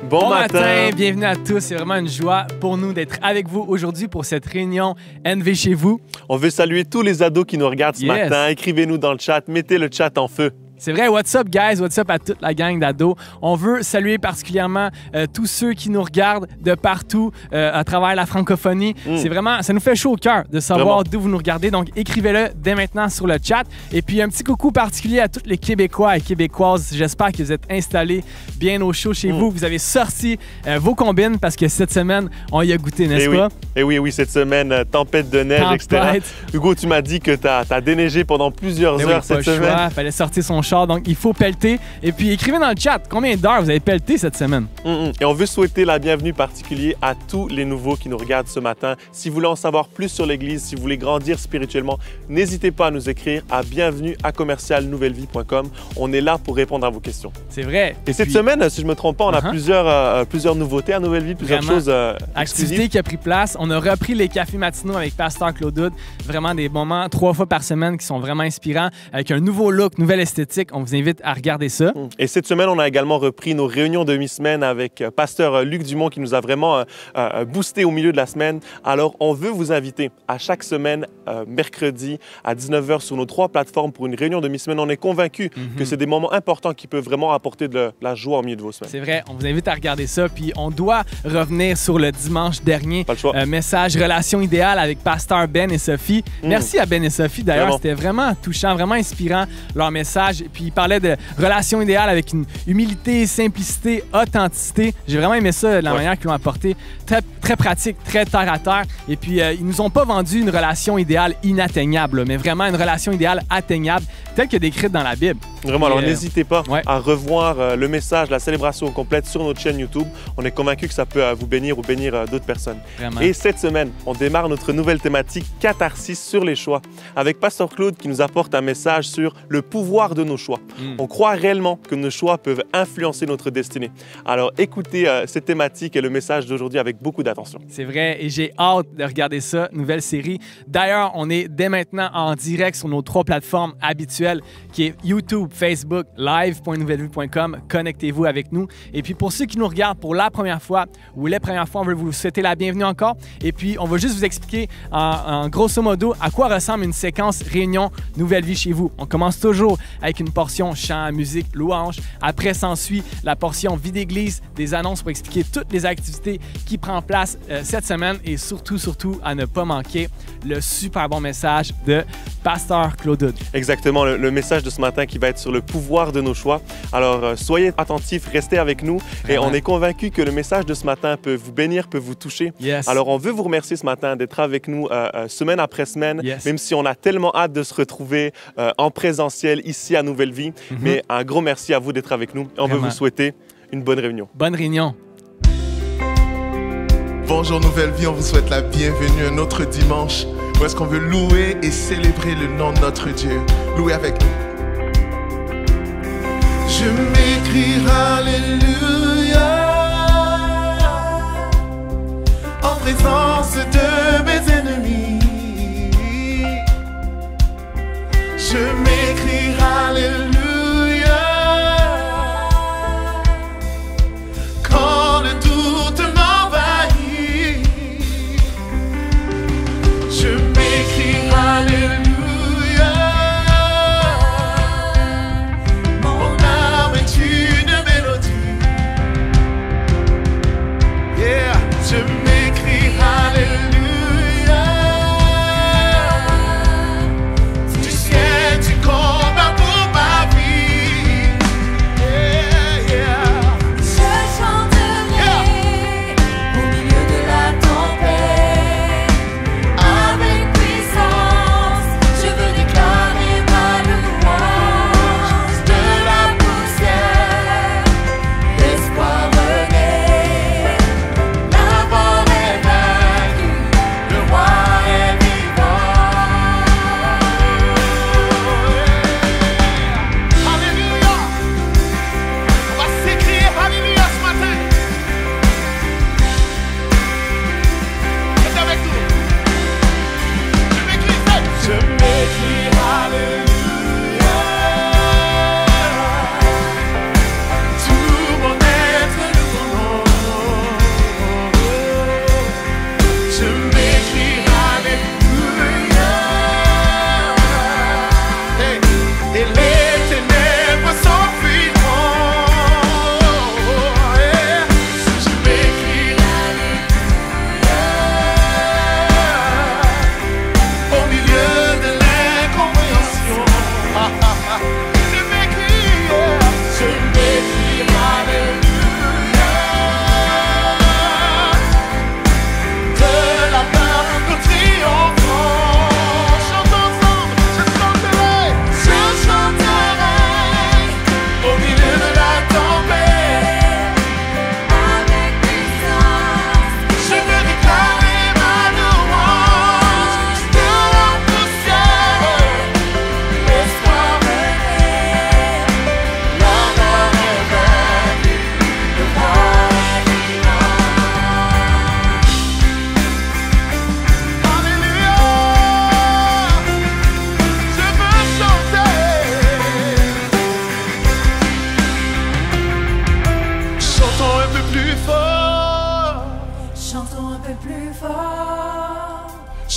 Bon matin, bienvenue à tous. C'est vraiment une joie pour nous d'être avec vous aujourd'hui pour cette réunion NV chez vous. On veut saluer tous les ados qui nous regardent ce matin. Écrivez-nous dans le chat, mettez le chat en feu. C'est vrai, what's up guys, what's up à toute la gang d'ados. On veut saluer particulièrement tous ceux qui nous regardent de partout à travers la francophonie. C'est vraiment, ça nous fait chaud au cœur de savoir d'où vous nous regardez. Donc écrivez-le dès maintenant sur le chat. Et puis un petit coucou particulier à tous les Québécois et Québécoises. J'espère que vous êtes installés bien au chaud chez vous. Vous avez sorti vos combines parce que cette semaine, on y a goûté, n'est-ce pas? Et oui, cette semaine, tempête de neige, etc. Hugo, tu m'as dit que tu as déneigé pendant plusieurs heures cette semaine. Il fallait sortir son char, donc il faut pelleter. Et puis écrivez dans le chat combien d'heures vous avez pelleté cette semaine. Et on veut souhaiter la bienvenue particulière à tous les nouveaux qui nous regardent ce matin. Si vous voulez en savoir plus sur l'Église, si vous voulez grandir spirituellement, n'hésitez pas à nous écrire à bienvenue@commercialnouvellevie.com. On est là pour répondre à vos questions. C'est vrai. Et cette semaine, si je ne me trompe pas, on a plusieurs nouveautés à Nouvelle Vie, plusieurs choses activités qui a pris place. On a repris les cafés matinaux avec Pasteur Claude Hood. Vraiment des moments 3 fois par semaine qui sont vraiment inspirants, avec un nouveau look, nouvelle esthétique. On vous invite à regarder ça. Et cette semaine, on a également repris nos réunions de mi-semaine avec Pasteur Luc Dumont qui nous a vraiment boosté au milieu de la semaine. Alors, on veut vous inviter à chaque semaine, mercredi à 19h sur nos 3 plateformes pour une réunion de mi-semaine. On est convaincus que c'est des moments importants qui peuvent vraiment apporter de la joie au milieu de vos semaines. C'est vrai, on vous invite à regarder ça. Puis on doit revenir sur le dimanche dernier. Pas le choix. Message Relation idéale avec Pasteur Ben et Sophie. Merci à Ben et Sophie d'ailleurs. C'était vraiment touchant, vraiment inspirant leur message. Puis ils parlaient de relation idéale avec une humilité, simplicité, authenticité. J'ai vraiment aimé ça, la manière qu'ils l'ont apporté. Très, très pratique, très terre à terre. Et puis ils nous ont pas vendu une relation idéale inatteignable, mais vraiment une relation idéale atteignable, telle que décrite dans la Bible. Vraiment, alors n'hésitez pas à revoir le message, la célébration complète sur notre chaîne YouTube. On est convaincus que ça peut vous bénir ou bénir d'autres personnes. Vraiment. Et cette semaine, on démarre notre nouvelle thématique Catharsis sur les choix, avec Pasteur Claude qui nous apporte un message sur le pouvoir de nos choix. On croit réellement que nos choix peuvent influencer notre destinée. Alors écoutez cette thématique et le message d'aujourd'hui avec beaucoup d'attention. C'est vrai, et j'ai hâte de regarder ça, nouvelle série. D'ailleurs, on est dès maintenant en direct sur nos 3 plateformes habituelles, qui est YouTube, Facebook, live.nouvellevie.com. Connectez-vous avec nous. Et puis pour ceux qui nous regardent pour la première fois ou les premières fois, on veut vous souhaiter la bienvenue encore. Et puis on va juste vous expliquer en grosso modo à quoi ressemble une séquence réunion Nouvelle Vie chez vous. On commence toujours avec une portion chant, musique, louange. Après s'ensuit la portion vie d'église, des annonces pour expliquer toutes les activités qui prennent place cette semaine et surtout à ne pas manquer le super bon message de Pasteur Claude Hood. Exactement, le message de ce matin qui va être sur le pouvoir de nos choix. Alors, soyez attentifs, restez avec nous et on est convaincus que le message de ce matin peut vous bénir, peut vous toucher. Alors, on veut vous remercier ce matin d'être avec nous semaine après semaine, même si on a tellement hâte de se retrouver en présentiel ici à Nouvelle Vie. Mais un gros merci à vous d'être avec nous. On veut vous souhaiter une bonne réunion. Bonne réunion. Bonjour Nouvelle Vie, on vous souhaite la bienvenue un autre dimanche où est-ce qu'on veut louer et célébrer le nom de notre Dieu. Louez avec nous. Je m'écris Alléluia en présence de mes ennemis. Je m'écris Alléluia quand le doute m'envahit. Je m'écris Alléluia. Mon âme est une mélodie. Yeah, je m'écris Alléluia.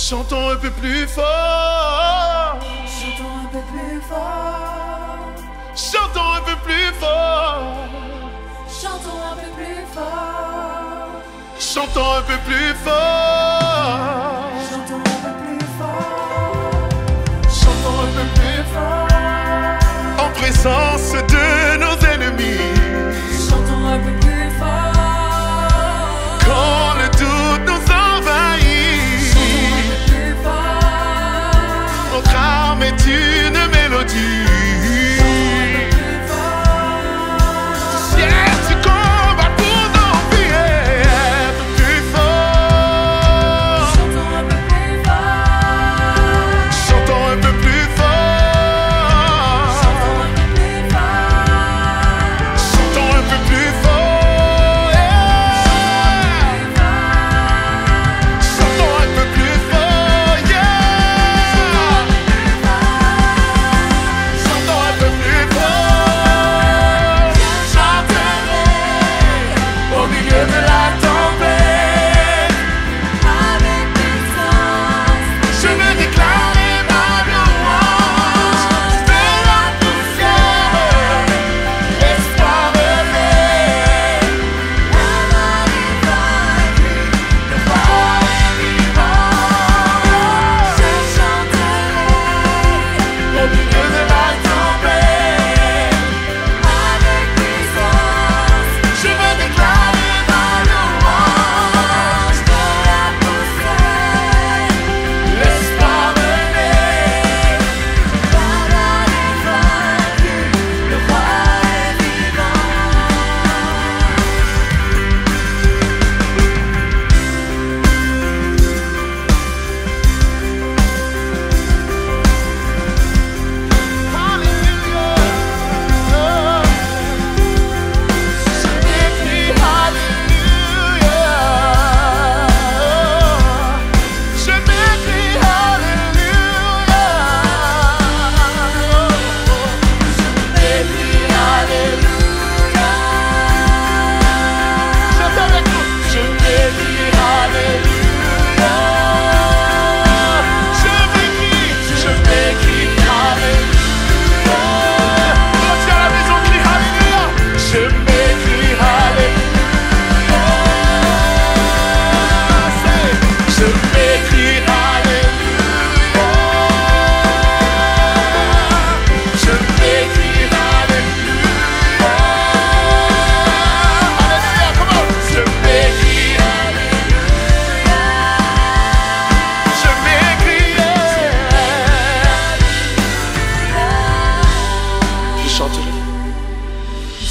Chantons un peu plus fort. Chantons un peu plus fort. Chantons un peu plus fort. Chantons un peu plus fort. Chantons un peu plus fort. Chantons un peu plus fort. Chantons un peu plus fort. En présence de nos ennemis. Chantons un peu plus fort. Quand le doute nous envahit. Chantons un peu plus fort. Notre âme est une mélodie.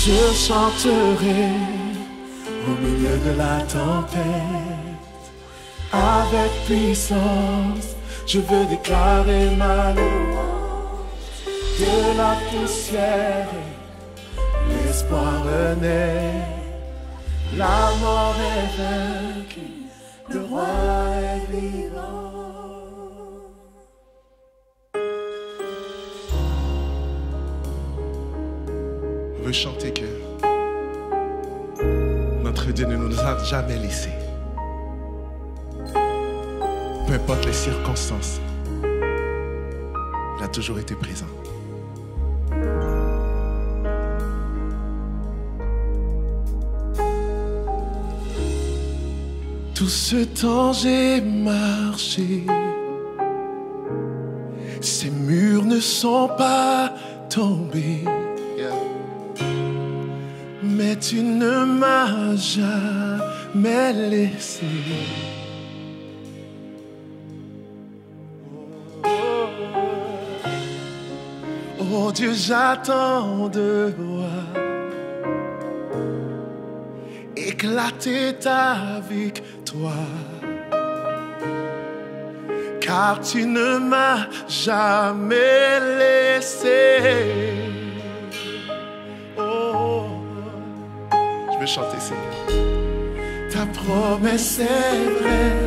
Je chanterai au milieu de la tempête. Avec puissance, je veux déclarer ma louange. De la poussière, l'espoir renaît. La mort est vaincue, le roi est vivant. On veut chanter que notre Dieu ne nous a jamais laissés. Peu importe les circonstances, il a toujours été présent. Tout ce temps j'ai marché, ces murs ne sont pas tombés. Mais tu ne m'as jamais laissé. Oh Dieu, j'attends de voir éclater ta victoire, car tu ne m'as jamais laissé. Je veux chanter, Seigneur. Ta promesse est vraie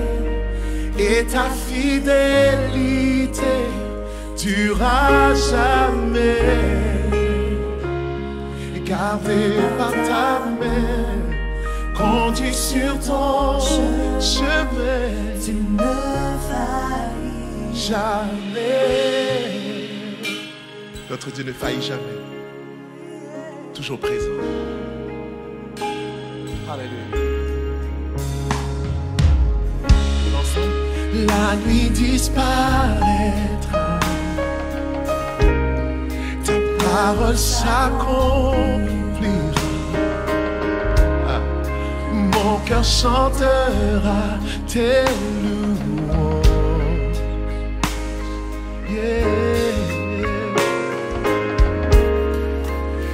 et ta fidélité durera jamais. Gardé par ta main, conduit sur ton chemin. Tu ne faillit jamais. Notre Dieu ne faillit jamais. Toujours présent. Alléluia. La nuit disparaîtra, ta parole s'accomplira. Mon cœur chantera tes louanges. Yeah.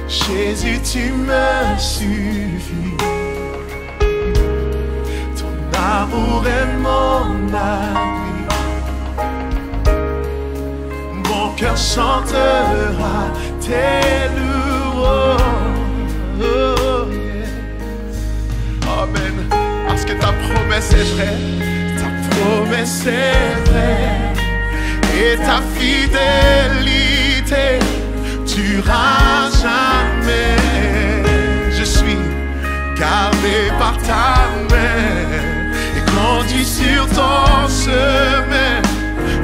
Jésus, tu me suffis. Ton amour est mon abri. Mon cœur chantera tes louanges. Oh, yeah. Amen. Parce que ta promesse est vraie. Ta promesse est vraie. Et ta fidélité durera jamais. Je suis gardé par ta main et conduit sur ton chemin.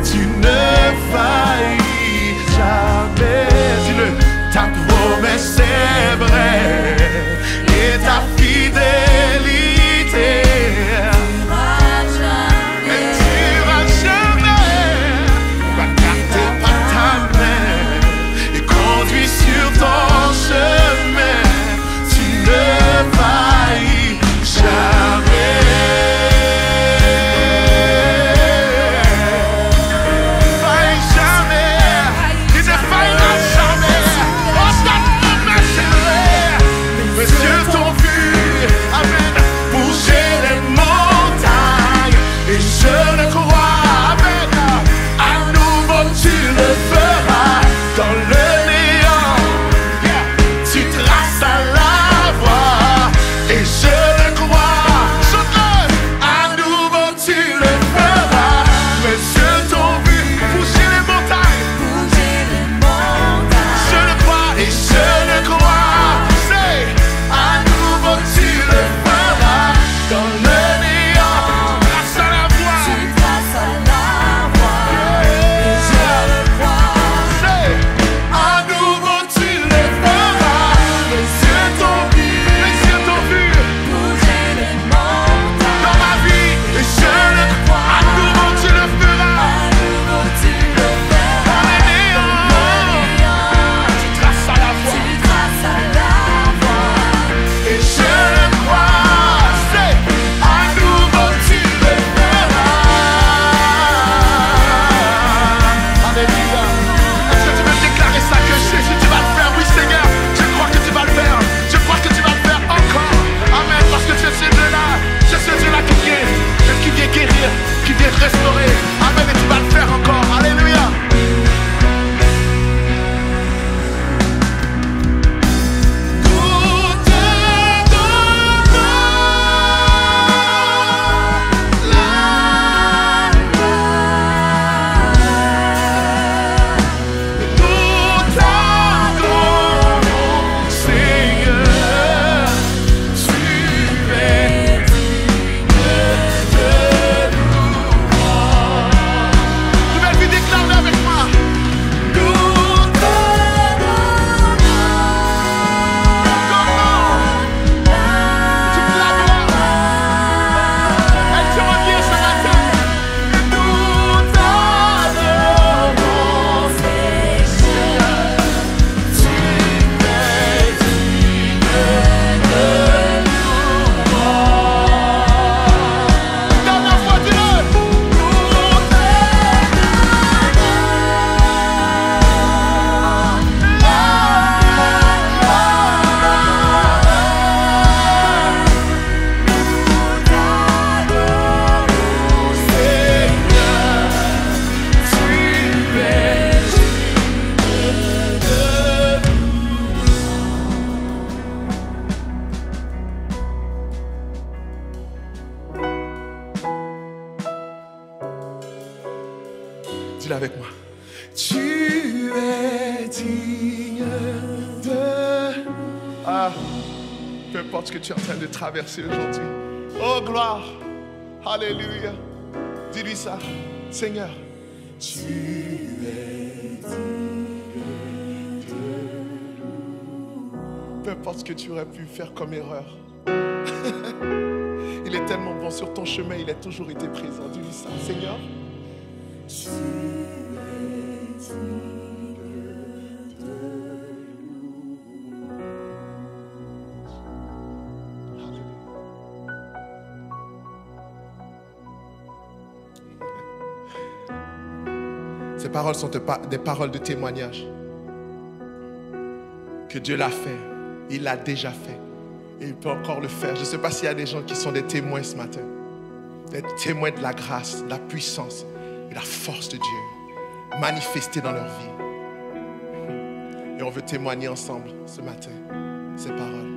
Tu ne faillis jamais. Dis-le, ta promesse est vraie et ta fidélité durera jamais. Gardé par ta main et conduit sur ton chemin. Tu ne faillis jamais. Faillis jamais. Il ne faillira jamais. Oh, ta promesse est vraie. Mes yeux t'ont vu, amen, bouger les montagnes. Et je le crois, amen, à nouveau tu le feras dans le néant. Yeah. Tu traces à la voie. Et je le crois, chante-le, à nouveau tu le feras. Mes yeux t'ont vu bouger les montagnes. Je le crois et je le crois. C'est à nouveau tu le feras dans le néant. Trace à la voie. C'est à nouveau tu le feras. Mes yeux t'ont vu dans ma vie. Et je le crois, à nouveau tu le feras dans les néants. Tu traces à la voie. Et je le crois, c'est à nouveau tu le feras. Alléluia. Est-ce que tu veux déclarer ça que Jésus, tu vas le faire? Oui, Seigneur, je crois que tu vas le faire. Je crois que tu vas le faire encore. Amen. Parce que tu es ce Dieu-là. Tu es ce Dieu-là qui vient guérir, qui vient restaurer. Amen. Et tu vas le faire encore. Alléluia. Nouvelle vie déclarée avec moi. Toute la gloire. Elle te revient ce matin. Nous t'adorons, Seigneur. Tu es digne de louange. Dernière fois, dis-le. Dis-le avec moi. Tu es digne de... Ah, peu importe ce que tu es en train de traverser aujourd'hui. Oh, gloire. Alléluia. Dis-lui ça. Seigneur. Peu importe ce que tu aurais pu faire comme erreur. Il est tellement bon sur ton chemin, il a toujours été présent. Dis-lui ça, Seigneur. Ces paroles sont des paroles de témoignage. Que Dieu l'a fait. Il l'a déjà fait. Et il peut encore le faire. Je ne sais pas s'il y a des gens qui sont des témoins ce matin. Des témoins de la grâce, de la puissance et de la force de Dieu manifestée dans leur vie. Et on veut témoigner ensemble ce matin ces paroles.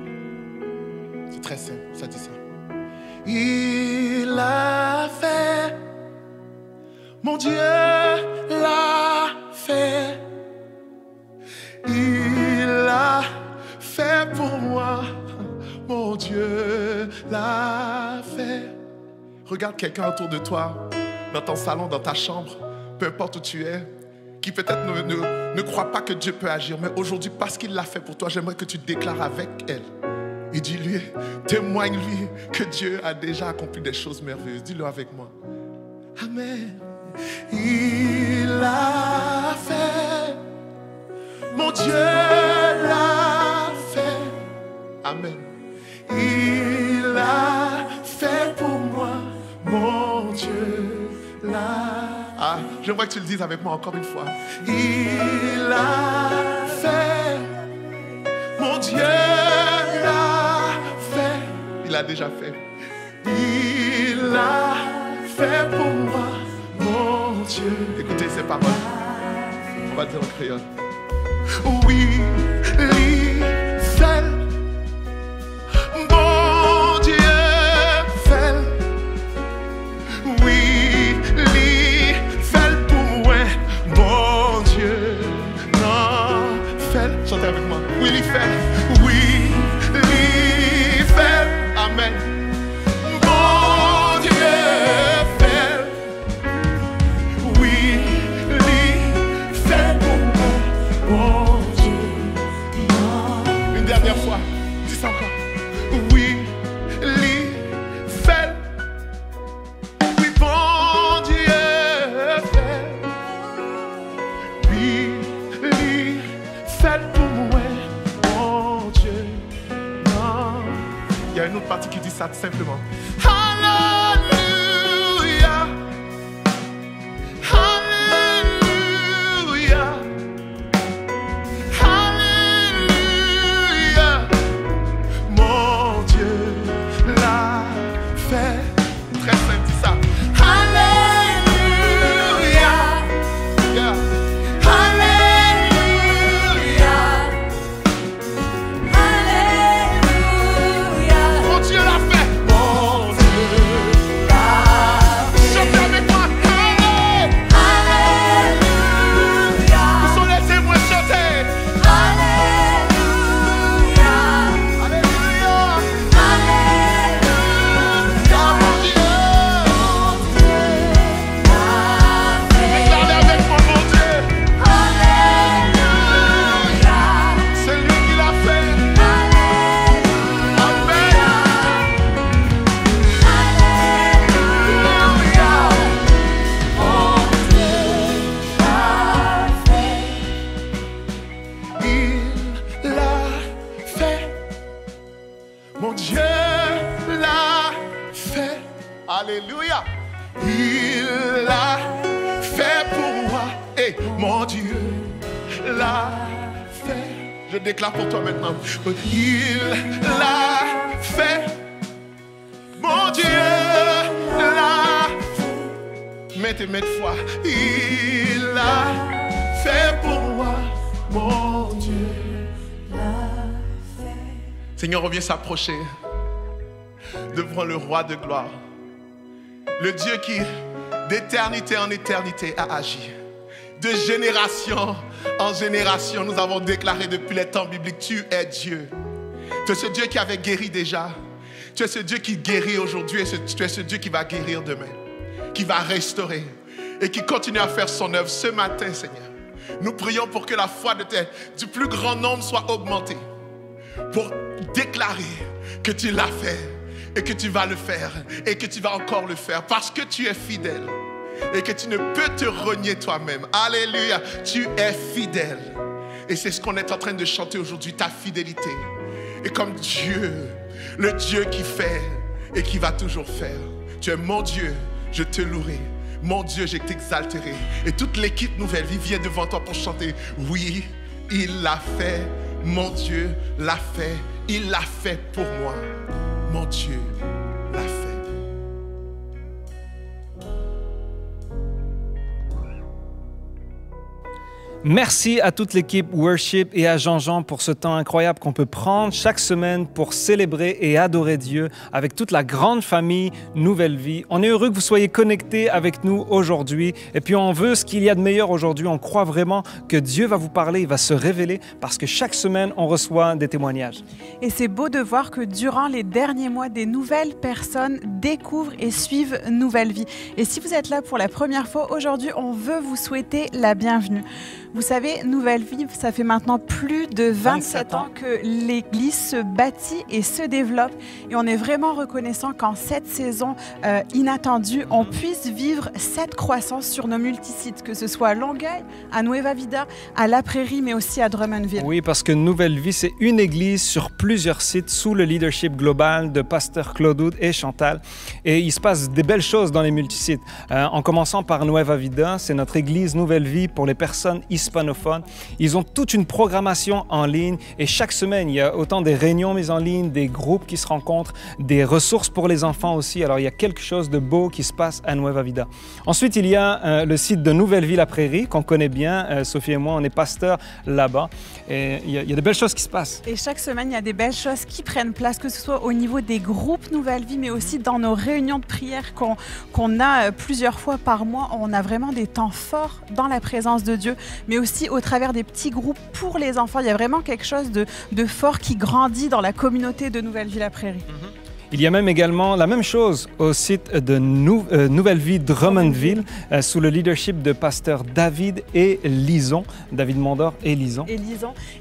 C'est très simple, ça dit ça. Il l'a fait. Mon Dieu l'a fait. Il l'a fait pour moi. Mon Dieu l'a fait. Regarde quelqu'un autour de toi, dans ton salon, dans ta chambre, peu importe où tu es, qui peut-être ne croit pas que Dieu peut agir. Mais aujourd'hui, parce qu'il l'a fait pour toi, j'aimerais que tu déclares avec elle. Et dis-lui, témoigne-lui que Dieu a déjà accompli des choses merveilleuses. Dis-le avec moi. Amen. Il l'a fait. Mon Dieu l'a fait. Amen. Il l'a fait pour moi. Mon Dieu l'a. Ah, j'aimerais que tu le dises avec moi encore une fois. Il l'a fait. Mon Dieu l'a fait. Il l'a déjà fait. Il l'a fait pour moi. Mon Dieu. Écoutez ces paroles. On va dire en créole. Oui, il fait. Mon Dieu fait. Oui, il fait pour moi. Mon Dieu non fait. Chantez avec moi. Oui, il fait. Oui, il fait. Amen. Mon Dieu fait. Oui, il fait pour moi. Mon Dieu non. Une dernière fois. Dis ça encore. Oui, il fait. Oui, bon Dieu fait. Oui, il fait pour moi. Mon Dieu non. Il y a une autre partie qui dit ça tout simplement. Alléluia. Alléluia. Alléluia. Mon Dieu l'a fait. Très simple, dis ça. Alléluia. Yeah. Alléluia. Alléluia. Mon Dieu l'a fait. Mon Dieu l'a fait. Chantez avec moi. Alléluia. Où sont les témoins? Chantez. Alléluia. Alléluia. Alléluia. Mon Dieu. l'a fait. Déclarez avec moi, mon Dieu. Alléluia. C'est lui qui l'a fait. Alléluia. Amen. Alléluia. Mon Dieu l'a fait. Il l'a fait. Mon Dieu l'a fait. Alléluia. Il l'a fait pour moi. Et mon Dieu l'a fait. Je déclare pour toi maintenant. Il l'a fait. Mon Dieu l'a fait. Maintes et maintes fois. Il l'a fait pour moi. Mon Dieu. Seigneur, on vient s'approcher devant le roi de gloire. Le Dieu qui, d'éternité en éternité, a agi. De génération en génération, nous avons déclaré depuis les temps bibliques, tu es Dieu. Tu es ce Dieu qui avait guéri déjà. Tu es ce Dieu qui guérit aujourd'hui et tu es ce Dieu qui va guérir demain. Qui va restaurer. et qui continue à faire son œuvre ce matin, Seigneur. Nous prions pour que la foi du plus grand nombre soit augmentée, pour déclarer que tu l'as fait et que tu vas le faire et que tu vas encore le faire parce que tu es fidèle et que tu ne peux te renier toi-même. Alléluia, tu es fidèle. Et c'est ce qu'on est en train de chanter aujourd'hui, ta fidélité. Et comme Dieu, le Dieu qui fait et qui va toujours faire. Tu es mon Dieu, je te louerai. Mon Dieu, je t'exalterai. Et toute l'équipe Nouvelle Vie vient devant toi pour chanter. Oui, il l'a fait. Mon Dieu l'a fait. Il l'a fait pour moi. Mon Dieu l'a fait. Merci à toute l'équipe Worship et à Jean-Jean pour ce temps incroyable qu'on peut prendre chaque semaine pour célébrer et adorer Dieu avec toute la grande famille Nouvelle Vie. On est heureux que vous soyez connectés avec nous aujourd'hui et puis on veut ce qu'il y a de meilleur aujourd'hui. On croit vraiment que Dieu va vous parler, il va se révéler parce que chaque semaine, on reçoit des témoignages. Et c'est beau de voir que durant les derniers mois, des nouvelles personnes découvrent et suivent Nouvelle Vie. Et si vous êtes là pour la première fois aujourd'hui, on veut vous souhaiter la bienvenue. Vous savez, Nouvelle Vie, ça fait maintenant plus de 27 ans que l'Église se bâtit et se développe. Et on est vraiment reconnaissant qu'en cette saison inattendue, on puisse vivre cette croissance sur nos multisites, que ce soit à Longueuil, à Nueva Vida, à La Prairie, mais aussi à Drummondville. Oui, parce que Nouvelle Vie, c'est une église sur plusieurs sites sous le leadership global de Pasteur Claude Houd et Chantal. Et il se passe des belles choses dans les multisites. En commençant par Nueva Vida, c'est notre église Nouvelle Vie pour les personnes hispanophones. Ils ont toute une programmation en ligne et chaque semaine, il y a autant des réunions mises en ligne, des groupes qui se rencontrent, des ressources pour les enfants aussi. Alors, il y a quelque chose de beau qui se passe à Nueva Vida. Ensuite, il y a le site de Nouvelle Vie La Prairie qu'on connaît bien. Sophie et moi, on est pasteurs là-bas. Et il y a de belles choses qui se passent. Et chaque semaine, il y a des belles choses qui prennent place, que ce soit au niveau des groupes Nouvelle Vie, mais aussi dans nos réunions de prière qu'on a plusieurs fois par mois. On a vraiment des temps forts dans la présence de Dieu, mais aussi au travers des petits groupes pour les enfants. Il y a vraiment quelque chose de fort qui grandit dans la communauté de Nouvelle Vie La Prairie. Il y a même également la même chose au site de Nouvelle Vie Drummondville sous le leadership de pasteur David et Lison, David Mondor et Lison.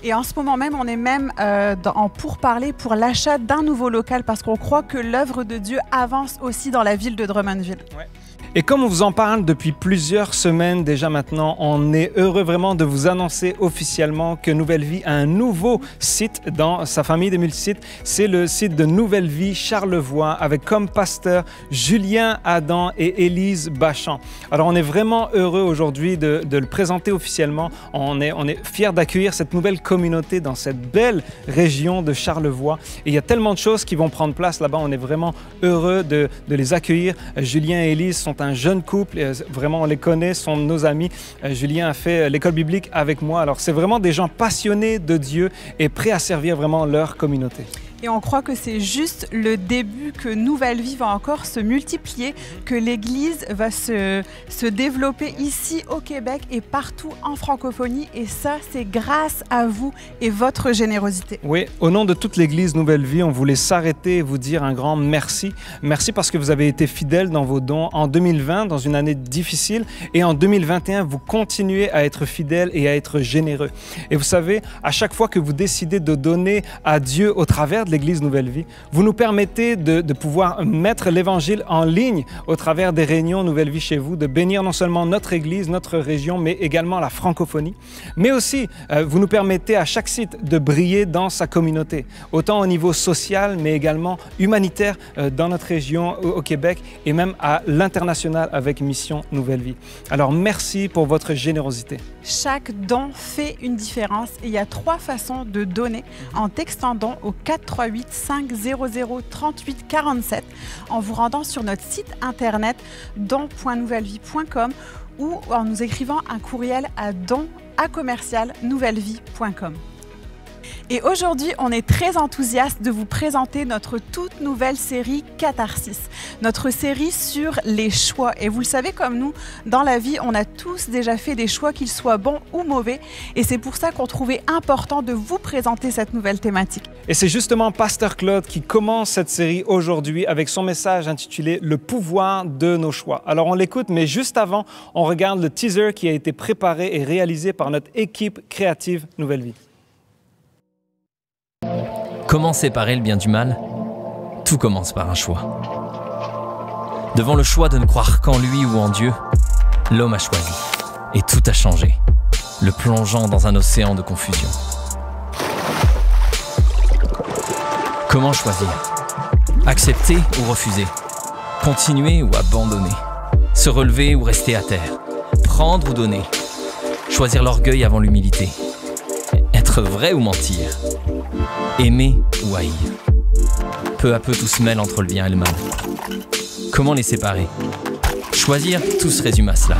Et en ce moment même, on est même en pourparlers pour l'achat d'un nouveau local parce qu'on croit que l'œuvre de Dieu avance aussi dans la ville de Drummondville. Ouais. Et comme on vous en parle depuis plusieurs semaines déjà maintenant, on est heureux vraiment de vous annoncer officiellement que Nouvelle Vie a un nouveau site dans sa famille des multisites. C'est le site de Nouvelle Vie Charlevoix avec comme pasteur Julien Adam et Élise Bachand. Alors on est vraiment heureux aujourd'hui de le présenter officiellement. On est fiers d'accueillir cette nouvelle communauté dans cette belle région de Charlevoix. Et il y a tellement de choses qui vont prendre place là-bas. On est vraiment heureux de les accueillir. Julien et Élise sont un jeune couple, vraiment on les connaît, sont nos amis. Julien a fait l'école biblique avec moi, alors c'est vraiment des gens passionnés de Dieu et prêts à servir vraiment leur communauté. Et on croit que c'est juste le début, que Nouvelle Vie va encore se multiplier, que l'Église va se développer ici au Québec et partout en francophonie. Et ça, c'est grâce à vous et votre générosité. Oui, au nom de toute l'Église Nouvelle Vie, on voulait s'arrêter et vous dire un grand merci. Merci parce que vous avez été fidèles dans vos dons en 2020, dans une année difficile. Et en 2021, vous continuez à être fidèles et à être généreux. Et vous savez, à chaque fois que vous décidez de donner à Dieu au travers de l'Église Nouvelle Vie, vous nous permettez de pouvoir mettre l'Évangile en ligne au travers des réunions Nouvelle Vie chez vous, de bénir non seulement notre Église, notre région, mais également la francophonie. Mais aussi, vous nous permettez à chaque site de briller dans sa communauté, autant au niveau social, mais également humanitaire dans notre région au Québec et même à l'international avec Mission Nouvelle Vie. Alors, merci pour votre générosité. Chaque don fait une différence et il y a 3 façons de donner en textant don au 438-500-3847, en vous rendant sur notre site internet don.nouvellevie.com ou en nous écrivant un courriel à don@nouvellevie.com. Et aujourd'hui, on est très enthousiaste de vous présenter notre toute nouvelle série Catharsis, notre série sur les choix. Et vous le savez comme nous, dans la vie, on a tous déjà fait des choix, qu'ils soient bons ou mauvais. Et c'est pour ça qu'on trouvait important de vous présenter cette nouvelle thématique. Et c'est justement Pasteur Claude qui commence cette série aujourd'hui avec son message intitulé « Le pouvoir de nos choix ». Alors on l'écoute, mais juste avant, on regarde le teaser qui a été préparé et réalisé par notre équipe créative Nouvelle Vie. Comment séparer le bien du mal? Tout commence par un choix. Devant le choix de ne croire qu'en lui ou en Dieu, l'homme a choisi. Et tout a changé, le plongeant dans un océan de confusion. Comment choisir? Accepter ou refuser? Continuer ou abandonner? Se relever ou rester à terre? Prendre ou donner? Choisir l'orgueil avant l'humilité? Être vrai ou mentir? Aimer ou haïr? Peu à peu, tout se mêle entre le bien et le mal. Comment les séparer? Choisir, tout se résume à cela.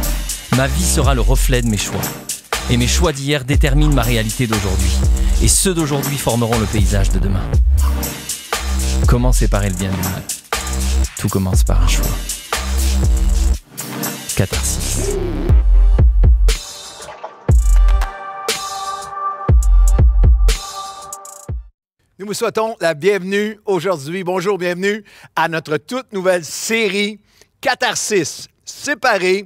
Ma vie sera le reflet de mes choix. Et mes choix d'hier déterminent ma réalité d'aujourd'hui. Et ceux d'aujourd'hui formeront le paysage de demain. Comment séparer le bien du mal? Tout commence par un choix. Catharsis. Nous vous souhaitons la bienvenue aujourd'hui. Bonjour, bienvenue à notre toute nouvelle série Catharsis, séparer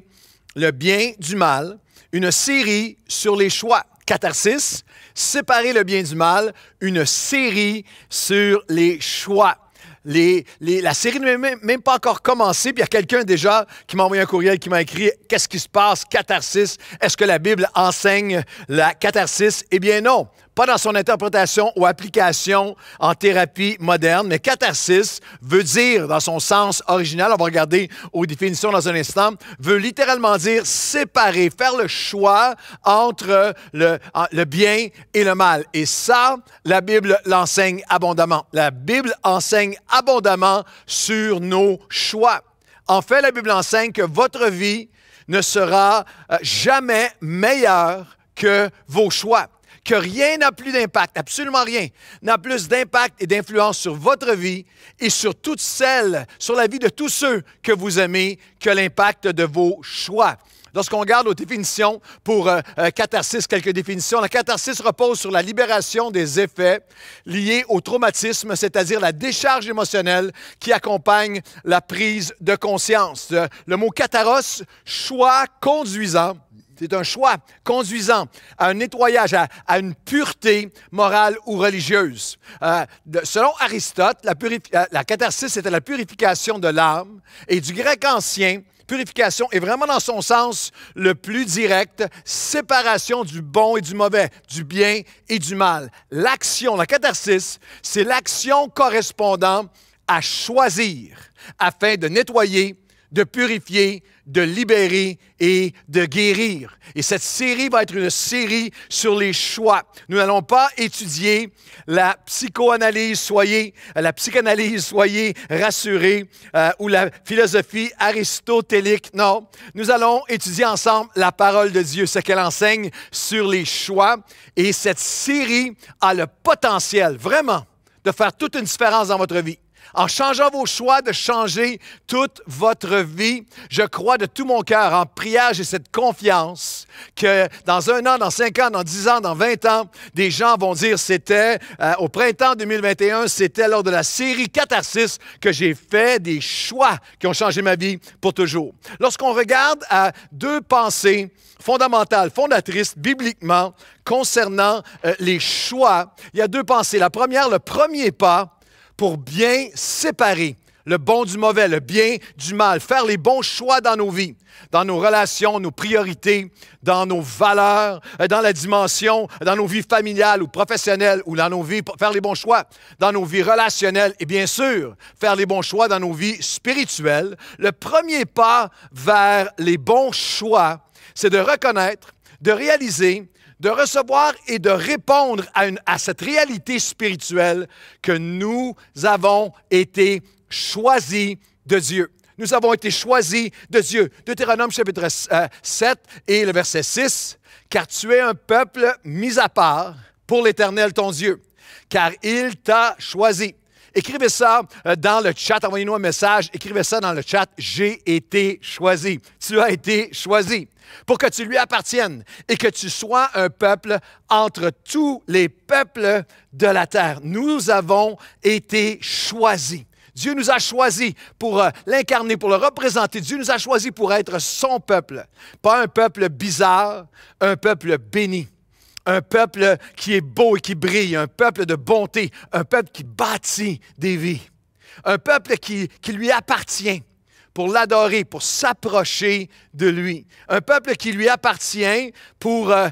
le bien du mal, une série sur les choix. Catharsis, séparer le bien du mal, une série sur les choix. La série n'est même pas encore commencée, puis il y a quelqu'un déjà qui m'a envoyé un courriel, qui m'a écrit « Qu'est-ce qui se passe, catharsis? Est-ce que la Bible enseigne la catharsis? » Eh bien non, pas dans son interprétation ou application en thérapie moderne, mais catharsis veut dire, dans son sens original, on va regarder aux définitions dans un instant, veut littéralement dire séparer, faire le choix entre le bien et le mal. Et ça, la Bible l'enseigne abondamment. La Bible enseigne abondamment sur nos choix. En fait, la Bible enseigne que votre vie ne sera jamais meilleure que vos choix. Que rien n'a plus d'impact, absolument rien, n'a plus d'impact et d'influence sur votre vie et sur sur la vie de tous ceux que vous aimez, que l'impact de vos choix. Lorsqu'on regarde aux définitions pour catharsis, quelques définitions, la catharsis repose sur la libération des effets liés au traumatisme, c'est-à-dire la décharge émotionnelle qui accompagne la prise de conscience. Le mot katharos, choix conduisant. C'est un choix conduisant à un nettoyage, à une pureté morale ou religieuse. Selon Aristote, la catharsis était la purification de l'âme. Et du grec ancien, purification est vraiment dans son sens le plus direct, séparation du bon et du mauvais, du bien et du mal. L'action, la catharsis, c'est l'action correspondant à choisir afin de nettoyer, de purifier, de libérer et de guérir. Et cette série va être une série sur les choix. Nous n'allons pas étudier la psychanalyse, soyez rassurés, ou la philosophie aristotélique. Non, nous allons étudier ensemble la parole de Dieu, ce qu'elle enseigne sur les choix. Et cette série a le potentiel, vraiment, de faire toute une différence dans votre vie. En changeant vos choix, de changer toute votre vie. Je crois de tout mon cœur, en prière, j'ai cette confiance que dans 1 an, dans 5 ans, dans 10 ans, dans 20 ans, des gens vont dire c'était au printemps 2021, c'était lors de la série Catharsis que j'ai fait des choix qui ont changé ma vie pour toujours. Lorsqu'on regarde à 2 pensées fondamentales, fondatrices, bibliquement, concernant les choix, il y a 2 pensées. La première, le premier pas, pour bien séparer le bon du mauvais, le bien du mal, faire les bons choix dans nos vies, dans nos relations, nos priorités, dans nos valeurs, dans la dimension, dans nos vies familiales ou professionnelles, ou dans nos vies, faire les bons choix dans nos vies relationnelles et bien sûr, faire les bons choix dans nos vies spirituelles. Le premier pas vers les bons choix, c'est de reconnaître, de réaliser, de recevoir et de répondre à cette réalité spirituelle que nous avons été choisis de Dieu. Nous avons été choisis de Dieu. Deutéronome chapitre 7 et le verset 6. « Car tu es un peuple mis à part pour l'Éternel ton Dieu. car il t'a choisi. Écrivez ça dans le chat, envoyez-nous un message, écrivez ça dans le chat. J'ai été choisi. Tu as été choisi pour que tu lui appartiennes et que tu sois un peuple entre tous les peuples de la terre. Nous avons été choisis. Dieu nous a choisis pour l'incarner, pour le représenter. Dieu nous a choisis pour être son peuple. Pas un peuple bizarre, un peuple béni. Un peuple qui est beau et qui brille, un peuple de bonté, un peuple qui bâtit des vies, un peuple qui lui appartient pour l'adorer, pour s'approcher de lui, un peuple qui lui appartient pour un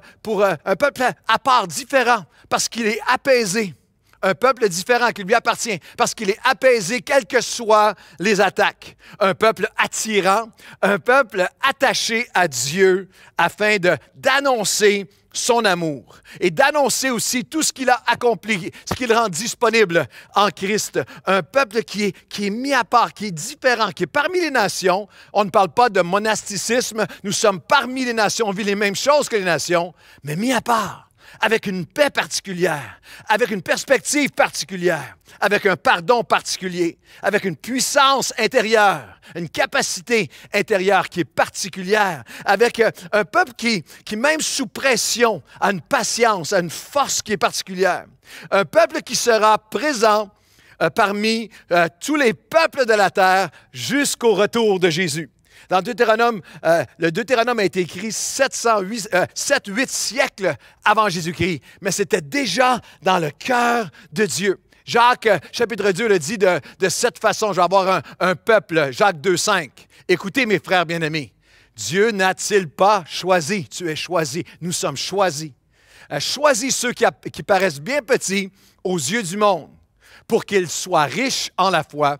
peuple à part, différent, parce qu'il est apaisé, un peuple différent qui lui appartient, parce qu'il est apaisé, quelles que soient les attaques, un peuple attirant, un peuple attaché à Dieu, afin d'annoncer son amour et d'annoncer aussi tout ce qu'il a accompli, ce qu'il rend disponible en Christ. Un peuple qui est mis à part, qui est différent, qui est parmi les nations. On ne parle pas de monasticisme. Nous sommes parmi les nations, on vit les mêmes choses que les nations, mais mis à part, avec une paix particulière, avec une perspective particulière, avec un pardon particulier, avec une puissance intérieure, une capacité intérieure qui est particulière, avec un peuple qui même sous pression, a une patience, a une force qui est particulière. Un peuple qui sera présent parmi tous les peuples de la terre jusqu'au retour de Jésus. Dans Deutéronome, le Deutéronome a été écrit 7-8 siècles avant Jésus-Christ, mais c'était déjà dans le cœur de Dieu. Jacques, chapitre 2, le dit de cette façon, je vais avoir un peuple, Jacques 2,5. Écoutez mes frères bien-aimés, Dieu n'a-t-il pas choisi? Tu es choisi, nous sommes choisis. Choisis ceux qui paraissent bien petits aux yeux du monde, pour qu'ils soient riches en la foi,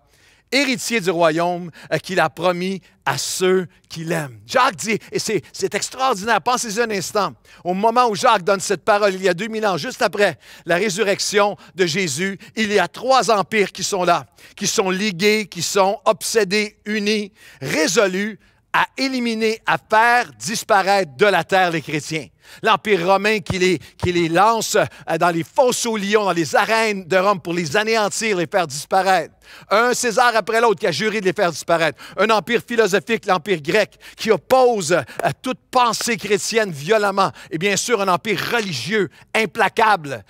héritier du royaume qu'il a promis à ceux qui l'aiment. Jacques dit, et c'est extraordinaire, pensez-y un instant, au moment où Jacques donne cette parole, il y a 2000 ans, juste après la résurrection de Jésus, il y a 3 empires qui sont là, qui sont ligués, qui sont obsédés, unis, résolus à éliminer, à faire disparaître de la terre les chrétiens. L'Empire romain qui les lance dans les fosses aux lions, dans les arènes de Rome pour les anéantir, les faire disparaître. Un César après l'autre qui a juré de les faire disparaître. Un empire philosophique, l'Empire grec, qui oppose à toute pensée chrétienne violemment. Et bien sûr, un empire religieux, implacable.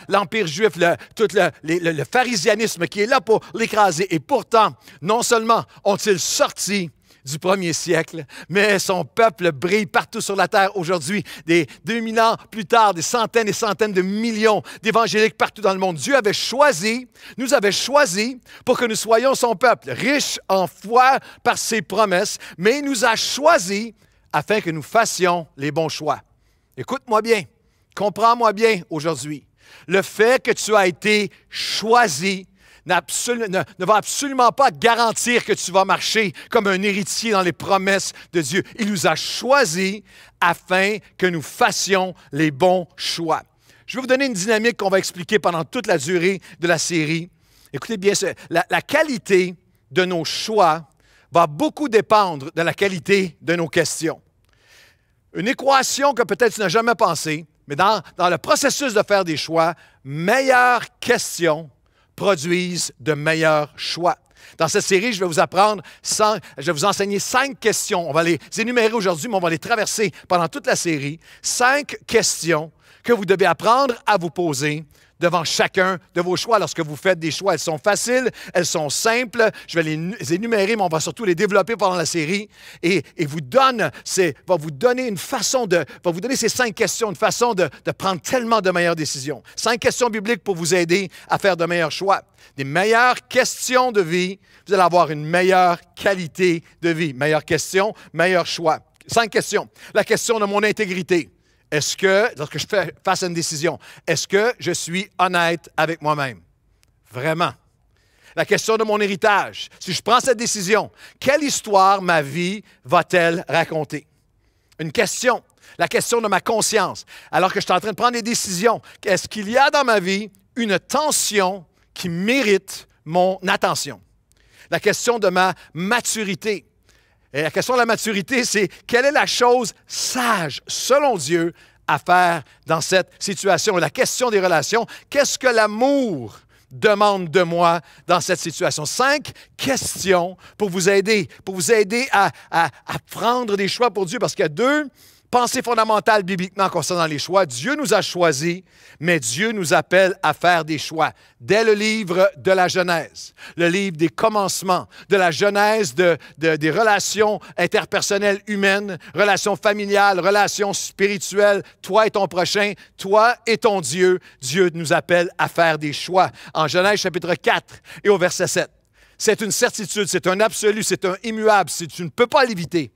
L'Empire juif, le pharisianisme qui est là pour l'écraser. Et pourtant, non seulement ont-ils sorti du 1er siècle, mais son peuple brille partout sur la terre aujourd'hui. Des 2000 ans plus tard, des centaines et centaines de millions d'évangéliques partout dans le monde. Dieu nous avait choisis pour que nous soyons son peuple, riche en foi par ses promesses, mais il nous a choisis afin que nous fassions les bons choix. Écoute-moi bien, comprends-moi bien aujourd'hui. Le fait que tu as été choisi ne va absolument pas garantir que tu vas marcher comme un héritier dans les promesses de Dieu. Il nous a choisis afin que nous fassions les bons choix. Je vais vous donner une dynamique qu'on va expliquer pendant toute la durée de la série. Écoutez bien, la qualité de nos choix va beaucoup dépendre de la qualité de nos questions. Une équation que peut-être tu n'as jamais pensée, mais dans le processus de faire des choix, meilleures questions produisent de meilleurs choix. Dans cette série, je vais vous enseigner 5 questions. On va les énumérer aujourd'hui, mais on va les traverser pendant toute la série. 5 questions que vous devez apprendre à vous poser devant chacun de vos choix lorsque vous faites des choix. Elles sont faciles, elles sont simples. Je vais les énumérer, mais on va surtout les développer pendant la série et va vous donner ces 5 questions, une façon de prendre tellement de meilleures décisions. 5 questions bibliques pour vous aider à faire de meilleurs choix. Des meilleures questions de vie, vous allez avoir une meilleure qualité de vie. Meilleures questions, meilleurs choix. 5 questions. La question de mon intégrité. Est-ce que, lorsque je fais face à une décision, est-ce que je suis honnête avec moi-même? Vraiment. La question de mon héritage. Si je prends cette décision, quelle histoire ma vie va-t-elle raconter? Une question. La question de ma conscience. Alors que je suis en train de prendre des décisions, est-ce qu'il y a dans ma vie une tension qui mérite mon attention? La question de ma maturité. Et la question de la maturité, c'est quelle est la chose sage, selon Dieu, à faire dans cette situation. La question des relations, qu'est-ce que l'amour demande de moi dans cette situation? 5 questions pour vous aider à prendre des choix pour Dieu, parce qu'il y a 2 pensées fondamentales bibliquement concernant les choix. Dieu nous a choisis, mais Dieu nous appelle à faire des choix. Dès le livre de la Genèse, le livre des commencements, de la genèse des relations interpersonnelles humaines, relations familiales, relations spirituelles, toi et ton prochain, toi et ton Dieu, Dieu nous appelle à faire des choix. En Genèse chapitre 4 et au verset 7, c'est une certitude, c'est un absolu, c'est un immuable, tu ne peux pas l'éviter.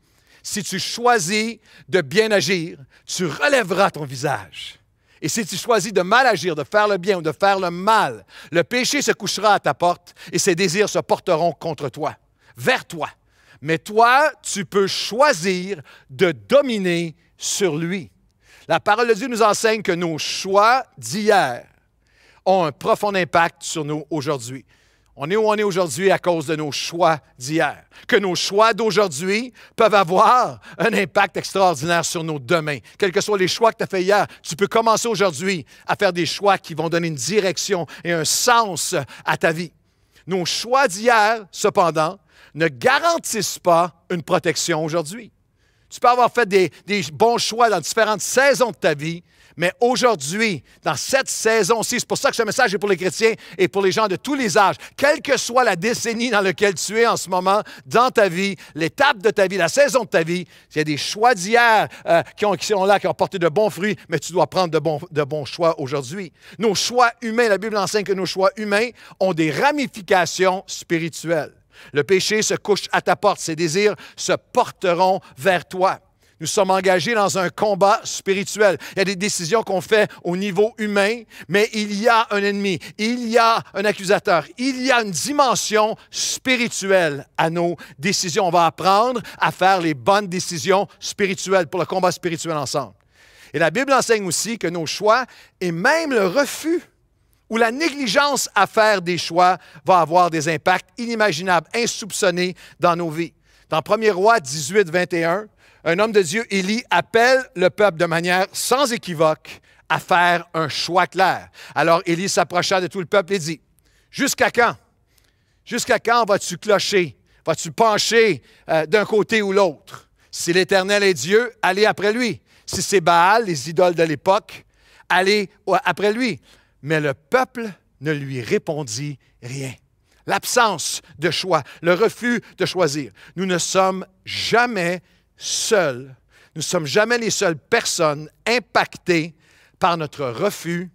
Si tu choisis de bien agir, tu relèveras ton visage. Et si tu choisis de mal agir, de faire le bien ou de faire le mal, le péché se couchera à ta porte et ses désirs se porteront contre toi, vers toi. Mais toi, tu peux choisir de dominer sur lui. La parole de Dieu nous enseigne que nos choix d'hier ont un profond impact sur nous aujourd'hui. On est où on est aujourd'hui à cause de nos choix d'hier. Que nos choix d'aujourd'hui peuvent avoir un impact extraordinaire sur nos demain. Quels que soient les choix que tu as faits hier, tu peux commencer aujourd'hui à faire des choix qui vont donner une direction et un sens à ta vie. Nos choix d'hier, cependant, ne garantissent pas une protection aujourd'hui. Tu peux avoir fait des bons choix dans différentes saisons de ta vie, mais aujourd'hui, dans cette saison-ci, c'est pour ça que ce message est pour les chrétiens et pour les gens de tous les âges, quelle que soit la décennie dans laquelle tu es en ce moment, dans ta vie, l'étape de ta vie, la saison de ta vie, il y a des choix d'hier qui sont là, qui ont porté de bons fruits, mais tu dois prendre de bons choix aujourd'hui. Nos choix humains, la Bible enseigne que nos choix humains ont des ramifications spirituelles. Le péché se couche à ta porte, ses désirs se porteront vers toi. Nous sommes engagés dans un combat spirituel. Il y a des décisions qu'on fait au niveau humain, mais il y a un ennemi, il y a un accusateur, il y a une dimension spirituelle à nos décisions. On va apprendre à faire les bonnes décisions spirituelles pour le combat spirituel ensemble. Et la Bible enseigne aussi que nos choix et même le refus ou la négligence à faire des choix va avoir des impacts inimaginables, insoupçonnés dans nos vies. Dans 1er Roi 18, 21, un homme de Dieu, Élie, appelle le peuple de manière sans équivoque à faire un choix clair. Alors Élie s'approcha de tout le peuple et dit, « Jusqu'à quand? Jusqu'à quand vas-tu clocher? Vas-tu pencher d'un côté ou l'autre? Si l'Éternel est Dieu, allez après lui. Si c'est Baal, les idoles de l'époque, allez après lui. » Mais le peuple ne lui répondit rien. L'absence de choix, le refus de choisir. Nous ne sommes jamais seuls. Nous ne sommes jamais les seules personnes impactées par notre refus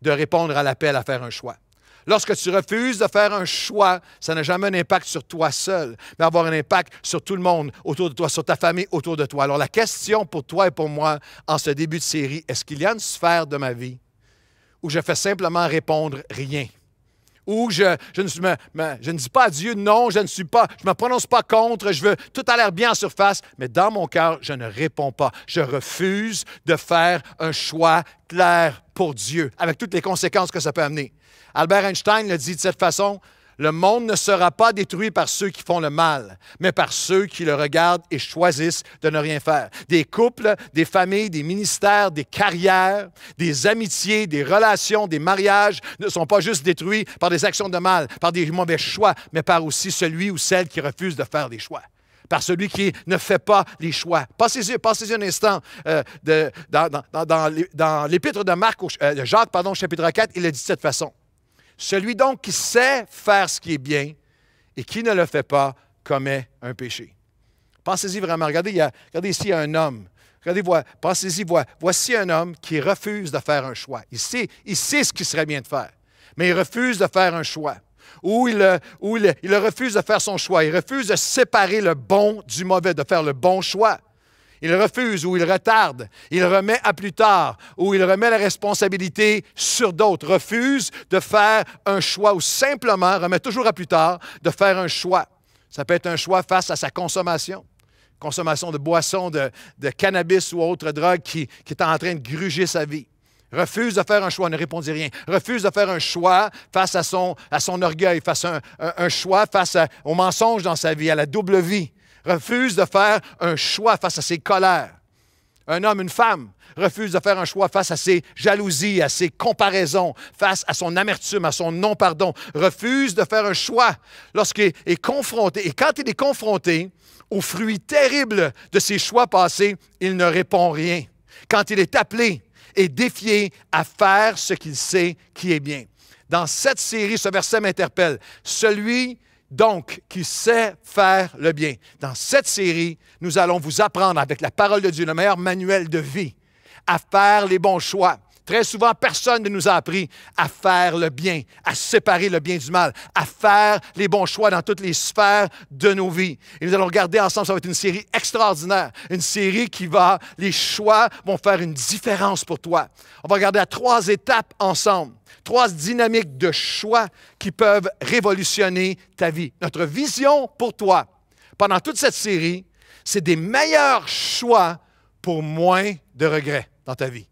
de répondre à l'appel à faire un choix. Lorsque tu refuses de faire un choix, ça n'a jamais un impact sur toi seul, mais avoir un impact sur tout le monde autour de toi, sur ta famille autour de toi. Alors la question pour toi et pour moi en ce début de série, est-ce qu'il y a une sphère de ma vie où je fais simplement répondre rien? Où je ne dis pas à Dieu non, je ne me prononce pas contre, tout a l'air bien en surface, mais dans mon cœur, je ne réponds pas. Je refuse de faire un choix clair pour Dieu, avec toutes les conséquences que ça peut amener. Albert Einstein le dit de cette façon, le monde ne sera pas détruit par ceux qui font le mal, mais par ceux qui le regardent et choisissent de ne rien faire. Des couples, des familles, des ministères, des carrières, des amitiés, des relations, des mariages ne sont pas juste détruits par des actions de mal, par des mauvais choix, mais par aussi celui ou celle qui refuse de faire des choix. Par celui qui ne fait pas les choix. Passez-y un instant dans l'épître de Jacques, chapitre 4, il a dit de cette façon. Celui donc qui sait faire ce qui est bien et qui ne le fait pas commet un péché. Pensez-y vraiment. Regardez ici, il y a un homme. Pensez-y, voici un homme qui refuse de faire un choix. Il sait ce qu'il serait bien de faire, mais il refuse de faire un choix. Ou il refuse de faire son choix. Il refuse de séparer le bon du mauvais, de faire le bon choix. Il refuse ou il retarde, il remet à plus tard ou il remet la responsabilité sur d'autres, refuse de faire un choix ou simplement remet toujours à plus tard de faire un choix. Ça peut être un choix face à sa consommation de boissons, de cannabis ou autre drogue qui est en train de gruger sa vie. Refuse de faire un choix, ne répondit rien. Refuse de faire un choix face à son orgueil, face à un choix face au mensonge dans sa vie, à la double vie. Refuse de faire un choix face à ses colères. Un homme, une femme refuse de faire un choix face à ses jalousies, à ses comparaisons, face à son amertume, à son non-pardon. Refuse de faire un choix lorsqu'il est confronté. Et quand il est confronté aux fruits terribles de ses choix passés, il ne répond rien. Quand il est appelé et défié à faire ce qu'il sait qui est bien. Dans cette série, ce verset m'interpelle. Celui donc qui sait faire le bien. Dans cette série, nous allons vous apprendre avec la parole de Dieu, le meilleur manuel de vie, à faire les bons choix. Très souvent, personne ne nous a appris à faire le bien, à séparer le bien du mal, à faire les bons choix dans toutes les sphères de nos vies. Et nous allons regarder ensemble, ça va être une série extraordinaire, une série les choix vont faire une différence pour toi. On va regarder à 3 étapes ensemble. 3 dynamiques de choix qui peuvent révolutionner ta vie. Notre vision pour toi, pendant toute cette série, c'est des meilleurs choix pour moins de regrets dans ta vie.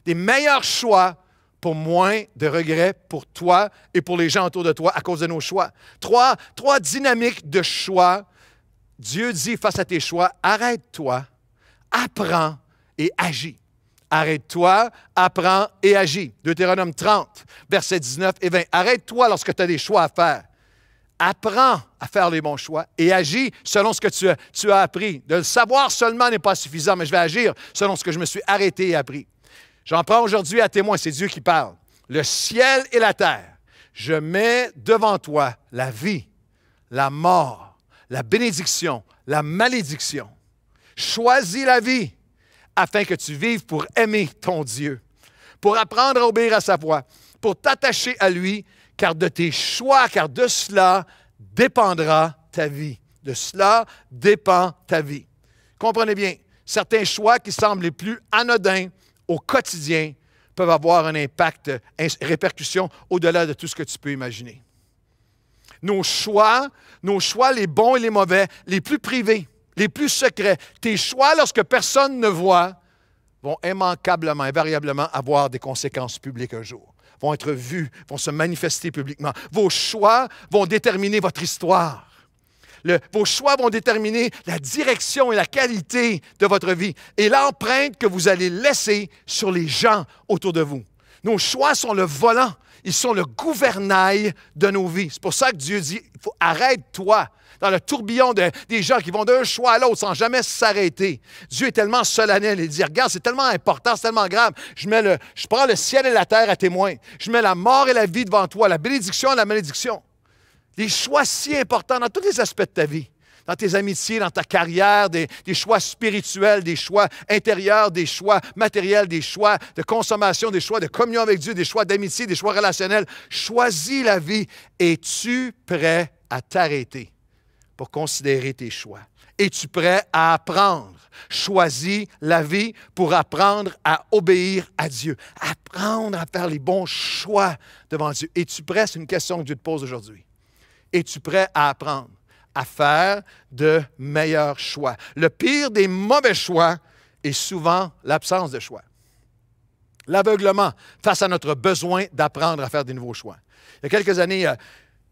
Des meilleurs choix pour moins de regrets pour toi et pour les gens autour de toi à cause de nos choix. 3 dynamiques de choix. Dieu dit face à tes choix, arrête-toi, apprends et agis. Arrête-toi, apprends et agis. Deutéronome 30, versets 19 et 20. Arrête-toi lorsque tu as des choix à faire. Apprends à faire les bons choix et agis selon ce que tu as appris. De le savoir seulement n'est pas suffisant, mais je vais agir selon ce que je me suis arrêté et appris. J'en prends aujourd'hui à témoin, c'est Dieu qui parle. Le ciel et la terre, je mets devant toi la vie, la mort, la bénédiction, la malédiction. Choisis la vie afin que tu vives pour aimer ton Dieu, pour apprendre à obéir à sa voix, pour t'attacher à lui, car de tes choix, car de cela dépendra ta vie. De cela dépend ta vie. Comprenez bien, certains choix qui semblent les plus anodins au quotidien peuvent avoir un impact, une répercussion au-delà de tout ce que tu peux imaginer. Nos choix, les bons et les mauvais, les plus privés, les plus secrets, tes choix lorsque personne ne voit, vont immanquablement, invariablement avoir des conséquences publiques un jour, vont être vus, vont se manifester publiquement. Vos choix vont déterminer votre histoire. Vos choix vont déterminer la direction et la qualité de votre vie et l'empreinte que vous allez laisser sur les gens autour de vous. Nos choix sont le volant, ils sont le gouvernail de nos vies. C'est pour ça que Dieu dit, arrête-toi dans le tourbillon des gens qui vont d'un choix à l'autre sans jamais s'arrêter. Dieu est tellement solennel, il dit, regarde, c'est tellement important, c'est tellement grave. Je prends le ciel et la terre à témoin. Je mets la mort et la vie devant toi, la bénédiction et la malédiction. Des choix si importants dans tous les aspects de ta vie, dans tes amitiés, dans ta carrière, des choix spirituels, des choix intérieurs, des choix matériels, des choix de consommation, des choix de communion avec Dieu, des choix d'amitié, des choix relationnels. Choisis la vie. Es-tu prêt à t'arrêter pour considérer tes choix? Es-tu prêt à apprendre? Choisis la vie pour apprendre à obéir à Dieu. Apprendre à faire les bons choix devant Dieu. Es-tu prêt? C'est une question que Dieu te pose aujourd'hui. Es-tu prêt à apprendre à faire de meilleurs choix? Le pire des mauvais choix est souvent l'absence de choix. L'aveuglement face à notre besoin d'apprendre à faire des nouveaux choix. Il y a quelques années,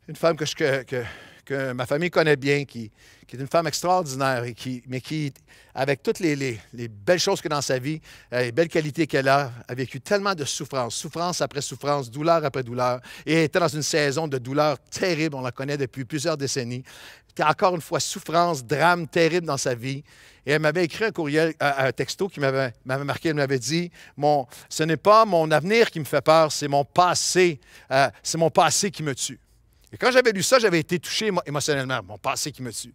une femme que ma famille connaît bien, qui est une femme extraordinaire, mais qui, avec toutes les belles choses qu'elle a dans sa vie, les belles qualités qu'elle a vécu tellement de souffrance, souffrance après souffrance, douleur après douleur, et elle était dans une saison de douleur terrible, on la connaît depuis plusieurs décennies. Encore une fois, souffrance, drame terrible dans sa vie. Et elle m'avait écrit un courriel, un texto qui m'avait marqué. Elle m'avait dit, ce n'est pas mon avenir qui me fait peur, c'est mon passé qui me tue. Et quand j'avais lu ça, j'avais été touché émotionnellement. Mon passé qui me tue.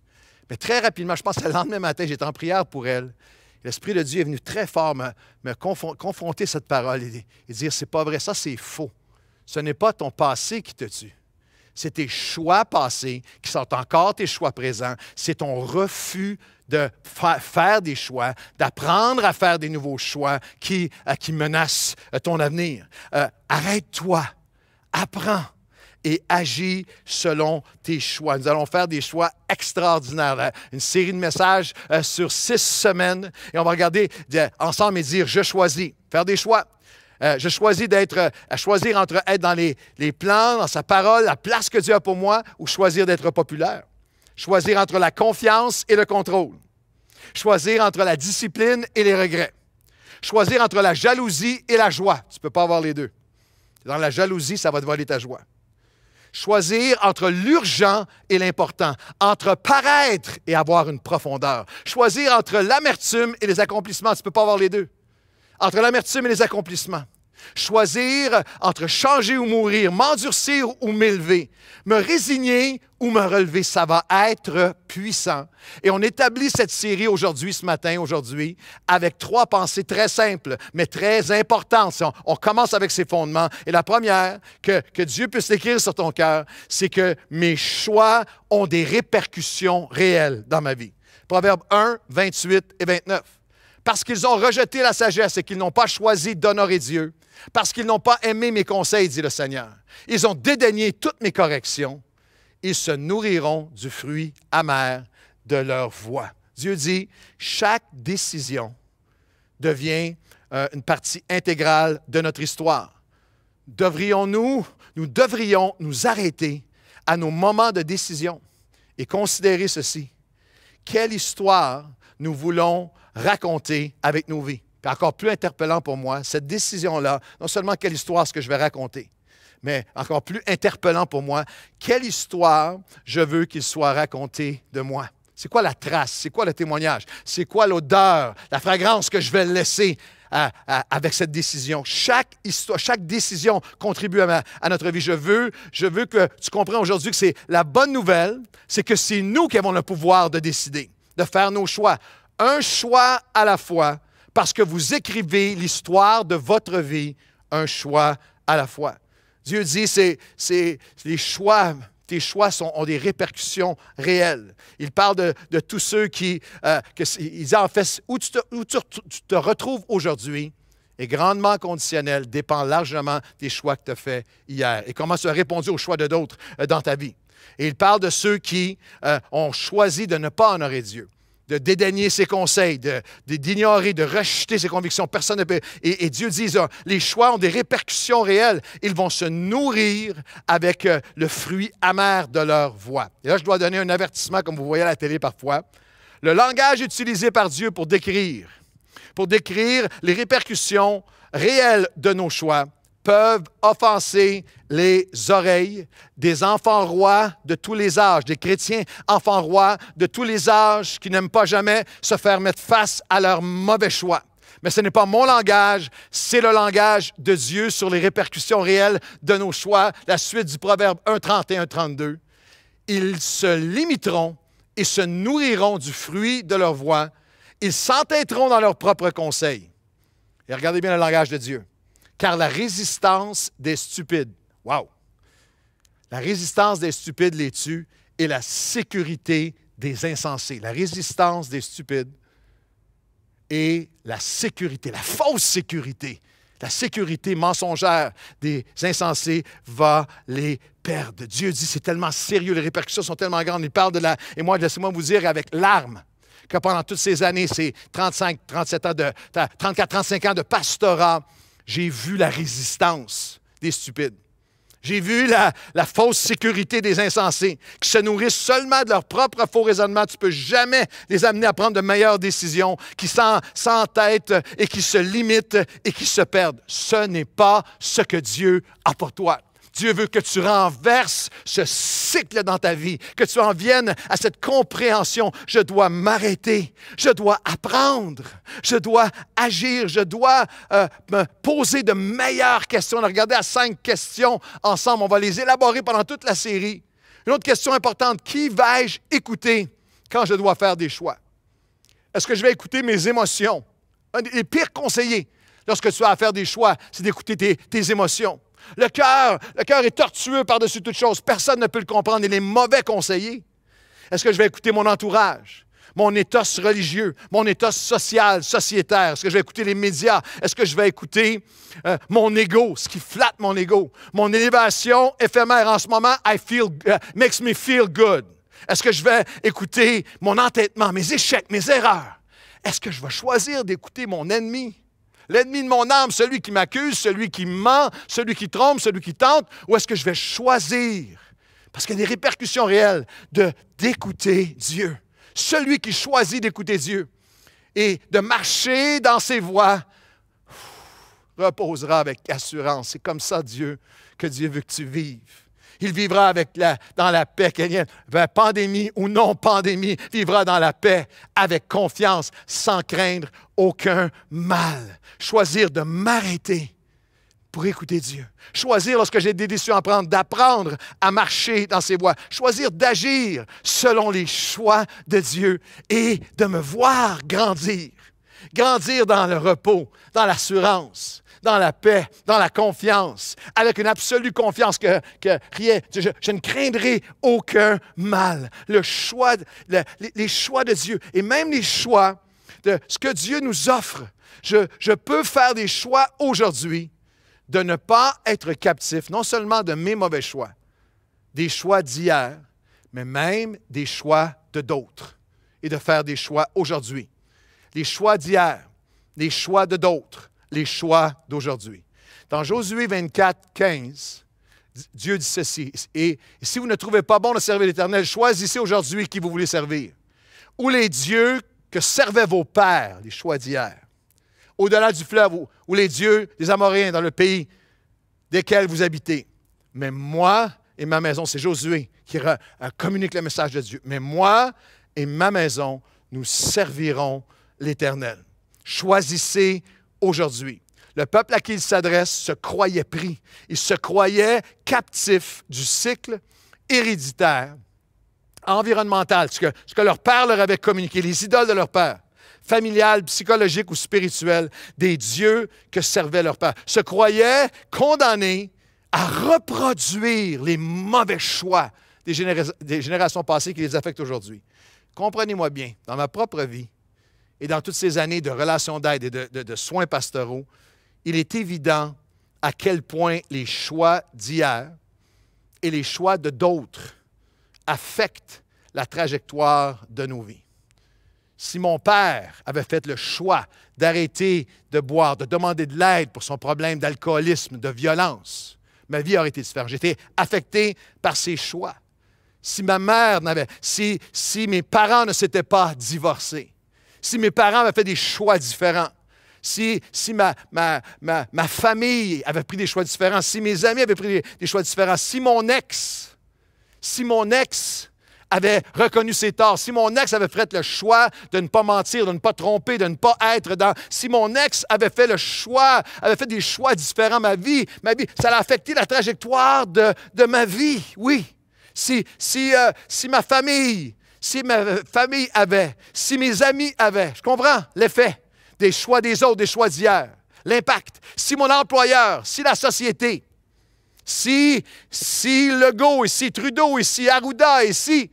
Mais très rapidement, je pense que le lendemain matin, j'étais en prière pour elle. L'Esprit de Dieu est venu très fort me confronter cette parole et dire, c'est pas vrai, ça c'est faux. Ce n'est pas ton passé qui te tue. C'est tes choix passés qui sont encore tes choix présents. C'est ton refus de faire des choix, d'apprendre à faire des nouveaux choix qui menacent ton avenir. Arrête-toi, apprends et agis selon tes choix. Nous allons faire des choix extraordinaires. Une série de messages sur 6 semaines. Et on va regarder ensemble et dire, je choisis. Faire des choix. Je choisis à choisir entre être dans les plans, dans sa parole, la place que Dieu a pour moi, ou choisir d'être populaire. Choisir entre la confiance et le contrôle. Choisir entre la discipline et les regrets. Choisir entre la jalousie et la joie. Tu ne peux pas avoir les deux. Dans la jalousie, ça va te voler ta joie. Choisir entre l'urgent et l'important, entre paraître et avoir une profondeur. Choisir entre l'amertume et les accomplissements. Tu ne peux pas avoir les deux. Entre l'amertume et les accomplissements. Choisir entre changer ou mourir, m'endurcir ou m'élever, me résigner ou me relever, ça va être puissant. Et on établit cette série aujourd'hui, ce matin, avec 3 pensées très simples, mais très importantes. On commence avec ces fondements. Et la première, que Dieu puisse l'écrire sur ton cœur, c'est que mes choix ont des répercussions réelles dans ma vie. Proverbe 1, 28 et 29. Parce qu'ils ont rejeté la sagesse et qu'ils n'ont pas choisi d'honorer Dieu, parce qu'ils n'ont pas aimé mes conseils, dit le Seigneur. Ils ont dédaigné toutes mes corrections. Ils se nourriront du fruit amer de leur voix. Dieu dit, chaque décision devient une partie intégrale de notre histoire. Nous devrions nous arrêter à nos moments de décision et considérer ceci. Quelle histoire nous voulons raconter avec nos vies? Puis encore plus interpellant pour moi, cette décision-là, non seulement quelle histoire est-ce que je vais raconter, mais encore plus interpellant pour moi, quelle histoire je veux qu'il soit raconté de moi. C'est quoi la trace? C'est quoi le témoignage? C'est quoi l'odeur, la fragrance que je vais laisser avec cette décision? Chaque histoire, chaque décision contribue à notre vie. Je veux que tu comprennes aujourd'hui que c'est la bonne nouvelle, c'est que c'est nous qui avons le pouvoir de décider, de faire nos choix. Un choix à la fois, parce que vous écrivez l'histoire de votre vie, un choix à la fois. Dieu dit, les choix, tes choix ont des répercussions réelles. Il parle de tous ceux il dit en fait, où tu te retrouves aujourd'hui est grandement conditionnel, dépend largement des choix que tu as faits hier et comment tu as répondu aux choix de d'autres dans ta vie. Et il parle de ceux qui ont choisi de ne pas honorer Dieu, de dédaigner ses conseils, d'ignorer, de rejeter ses convictions. Personne ne peut. Et Dieu dit, les choix ont des répercussions réelles. Ils vont se nourrir avec le fruit amer de leur voix. Et là, je dois donner un avertissement, comme vous voyez à la télé parfois. Le langage utilisé par Dieu pour décrire les répercussions réelles de nos choix peuvent offenser les oreilles des enfants rois de tous les âges, des chrétiens enfants rois de tous les âges qui n'aiment pas jamais se faire mettre face à leurs mauvais choix. Mais ce n'est pas mon langage, c'est le langage de Dieu sur les répercussions réelles de nos choix. La suite du Proverbe 1, 31, 32. Ils se limiteront et se nourriront du fruit de leur voix. Ils s'entêteront dans leurs propres conseils. Et regardez bien le langage de Dieu. Car la résistance des stupides, wow! La résistance des stupides les tue et la sécurité des insensés. La résistance des stupides et la sécurité, la fausse sécurité, la sécurité mensongère des insensés va les perdre. Dieu dit, c'est tellement sérieux, les répercussions sont tellement grandes. Il parle de la... Et moi, laissez-moi vous dire avec larmes que pendant toutes ces années, ces 34-35 ans de pastorat, j'ai vu la résistance des stupides. J'ai vu la fausse sécurité des insensés qui se nourrissent seulement de leur propre faux raisonnement. Tu ne peux jamais les amener à prendre de meilleures décisions, qui s'entêtent et qui se limitent et qui se perdent. Ce n'est pas ce que Dieu a pour toi. Dieu veut que tu renverses ce cycle dans ta vie, que tu en viennes à cette compréhension. Je dois m'arrêter, je dois apprendre, je dois agir, je dois me poser de meilleures questions. On a regardé à 5 questions ensemble, on va les élaborer pendant toute la série. Une autre question importante, qui vais-je écouter quand je dois faire des choix? Est-ce que je vais écouter mes émotions? Un des pires conseillers lorsque tu as à faire des choix, c'est d'écouter tes émotions. Le cœur est tortueux par-dessus toute chose. Personne ne peut le comprendre. Il est mauvais conseiller. Est-ce que je vais écouter mon entourage, mon éthos religieux, mon éthos social, sociétaire? Est-ce que je vais écouter les médias? Est-ce que je vais écouter mon ego, ce qui flatte mon ego? Mon élévation éphémère en ce moment, makes me feel good. Est-ce que je vais écouter mon entêtement, mes échecs, mes erreurs? Est-ce que je vais choisir d'écouter mon ennemi? L'ennemi de mon âme, celui qui m'accuse, celui qui ment, celui qui trompe, celui qui tente, ou est-ce que je vais choisir, parce qu'il y a des répercussions réelles, d'écouter Dieu. Celui qui choisit d'écouter Dieu et de marcher dans ses voies reposera avec assurance. C'est comme ça, que Dieu veut que tu vives. Il vivra dans la paix, pandémie ou non pandémie, vivra dans la paix, avec confiance, sans craindre aucun mal. Choisir de m'arrêter pour écouter Dieu. Choisir, lorsque j'ai des décisions à prendre, d'apprendre à marcher dans ses voies. Choisir d'agir selon les choix de Dieu et de me voir grandir. Grandir dans le repos, dans l'assurance, dans la paix, dans la confiance, avec une absolue confiance que rien, je ne craindrai aucun mal. Les choix de Dieu et même les choix de ce que Dieu nous offre. Je peux faire des choix aujourd'hui de ne pas être captif, non seulement de mes mauvais choix, des choix d'hier, mais même des choix de d'autres, et de faire des choix aujourd'hui. Les choix d'hier, les choix de d'autres, les choix d'aujourd'hui. Dans Josué 24, 15, Dieu dit ceci, « Et si vous ne trouvez pas bon de servir l'Éternel, choisissez aujourd'hui qui vous voulez servir. Ou les dieux que servaient vos pères, les choix d'hier, au-delà du fleuve, ou les dieux des Amoréens dans le pays desquels vous habitez. Mais moi et ma maison, c'est Josué qui communique le message de Dieu. Mais moi et ma maison, nous servirons l'Éternel. Choisissez aujourd'hui. Le peuple à qui il s'adresse se croyait pris. Il se croyait captif du cycle héréditaire, environnemental, ce que leur père leur avait communiqué, les idoles de leur père, familiales, psychologiques ou spirituelles, des dieux que servait leur père. Se croyaient condamnés à reproduire les mauvais choix des générations passées qui les affectent aujourd'hui. Comprenez-moi bien, dans ma propre vie et dans toutes ces années de relations d'aide et de soins pastoraux, il est évident à quel point les choix d'hier et les choix de d'autres affectent la trajectoire de nos vies. Si mon père avait fait le choix d'arrêter de boire, de demander de l'aide pour son problème d'alcoolisme, de violence, ma vie aurait été différente. J'étais affecté par ses choix. Si ma mère si mes parents ne s'étaient pas divorcés, si mes parents avaient fait des choix différents, si ma famille avait pris des choix différents, si mes amis avaient pris des choix différents, si mon ex avait reconnu ses torts, si mon ex avait fait le choix de ne pas mentir, de ne pas tromper, de ne pas être dans... Si mon ex avait fait le choix, avait fait des choix différents, ma vie, ça a affecté la trajectoire de ma vie, oui. Si ma famille avait, si mes amis avaient, je comprends l'effet des choix des autres, des choix d'hier, l'impact. Si mon employeur, si la société, si Legault, ici Trudeau, ici Arruda, ici,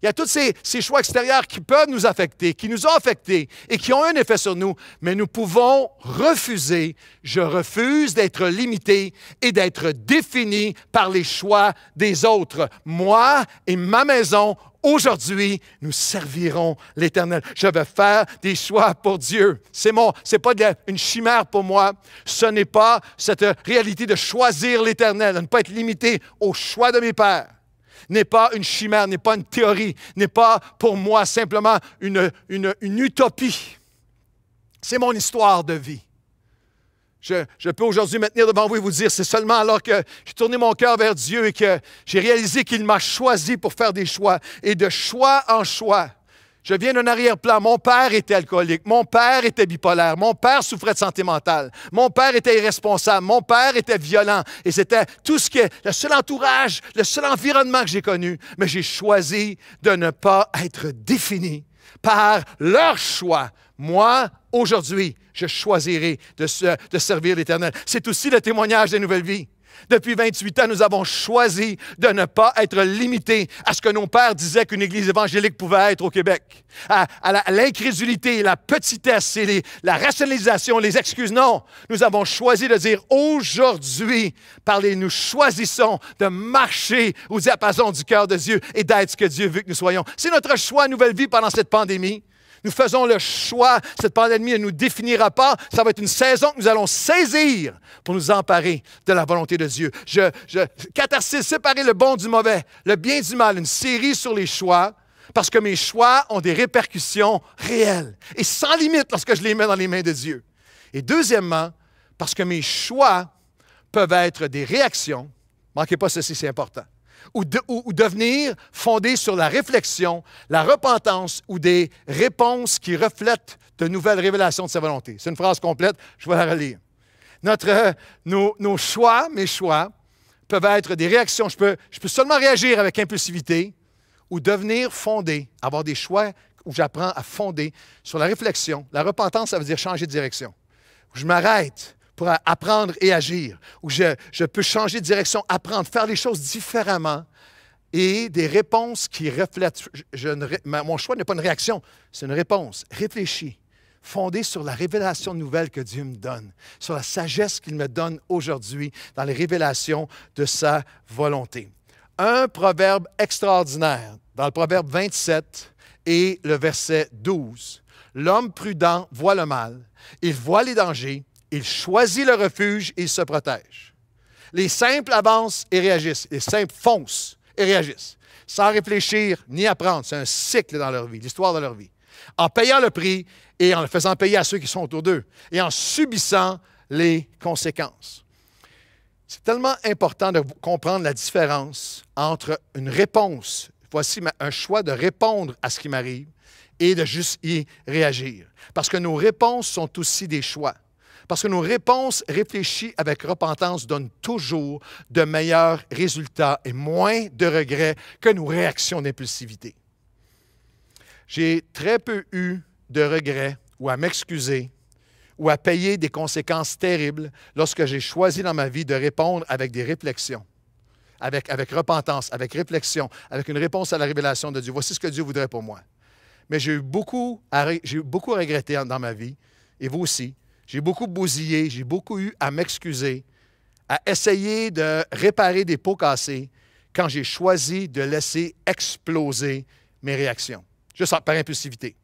il y a tous ces choix extérieurs qui peuvent nous affecter, qui nous ont affectés et qui ont un effet sur nous, mais nous pouvons refuser. Je refuse d'être limité et d'être défini par les choix des autres. Moi et ma maison, aujourd'hui, nous servirons l'Éternel. Je vais faire des choix pour Dieu. C'est pas une chimère pour moi. Ce n'est pas cette réalité de choisir l'Éternel, de ne pas être limité au choix de mes pères. N'est pas une chimère, n'est pas une théorie, n'est pas pour moi simplement une utopie. C'est mon histoire de vie. Je peux aujourd'hui me tenir devant vous et vous dire, c'est seulement alors que j'ai tourné mon cœur vers Dieu et que j'ai réalisé qu'il m'a choisi pour faire des choix. Et de choix en choix, je viens d'un arrière-plan. Mon père était alcoolique, mon père était bipolaire, mon père souffrait de santé mentale, mon père était irresponsable, mon père était violent. Et c'était tout ce qui est le seul entourage, le seul environnement que j'ai connu. Mais j'ai choisi de ne pas être défini par leur choix. Moi, aujourd'hui, je choisirai de servir l'Éternel. C'est aussi le témoignage des Nouvelles Vies. Depuis 28 ans, nous avons choisi de ne pas être limités à ce que nos pères disaient qu'une Église évangélique pouvait être au Québec. À l'incrédulité, la petitesse et la rationalisation, les excuses. Non, nous avons choisi de dire aujourd'hui, nous choisissons de marcher au diapason du cœur de Dieu et d'être ce que Dieu veut que nous soyons. C'est notre choix Nouvelle Vie pendant cette pandémie. Nous faisons le choix, cette pandémie ne nous définira pas. Ça va être une saison que nous allons saisir pour nous emparer de la volonté de Dieu. Catharsis, séparer le bon du mauvais, le bien du mal, une série sur les choix, parce que mes choix ont des répercussions réelles et sans limite lorsque je les mets dans les mains de Dieu. Et deuxièmement, Parce que mes choix peuvent être des réactions. Manquez pas ceci, c'est important. Ou devenir fondés sur la réflexion, la repentance ou des réponses qui reflètent de nouvelles révélations de sa volonté. C'est une phrase complète, je vais la relire. Nos choix, mes choix, peuvent être des réactions. Je peux seulement réagir avec impulsivité ou devenir fondé, avoir des choix où j'apprends à fonder sur la réflexion. La repentance, ça veut dire changer de direction. Où je m'arrête pour apprendre et agir, où je peux changer de direction, apprendre, faire les choses différemment et des réponses qui reflètent. Mon choix n'est pas une réaction, c'est une réponse réfléchie, fondée sur la révélation nouvelle que Dieu me donne, sur la sagesse qu'il me donne aujourd'hui dans les révélations de sa volonté. Un proverbe extraordinaire dans le proverbe 27 et le verset 12. L'homme prudent voit le mal, il voit les dangers, il choisit le refuge et il se protège. Les simples avancent et réagissent. Les simples foncent et réagissent. Sans réfléchir ni apprendre. C'est un cycle dans leur vie, l'histoire de leur vie. En payant le prix et en le faisant payer à ceux qui sont autour d'eux et en subissant les conséquences. C'est tellement important de comprendre la différence entre une réponse, voici un choix de répondre à ce qui m'arrive et de juste y réagir. Parce que nos réponses sont aussi des choix. Parce que nos réponses réfléchies avec repentance donnent toujours de meilleurs résultats et moins de regrets que nos réactions d'impulsivité. J'ai très peu eu de regrets ou à m'excuser ou à payer des conséquences terribles lorsque j'ai choisi dans ma vie de répondre avec des réflexions, avec repentance, avec réflexion, avec une réponse à la révélation de Dieu. Voici ce que Dieu voudrait pour moi. Mais j'ai eu beaucoup à regretter dans ma vie, et vous aussi. J'ai beaucoup bousillé, j'ai beaucoup eu à m'excuser, à essayer de réparer des pots cassés quand j'ai choisi de laisser exploser mes réactions, juste par impulsivité.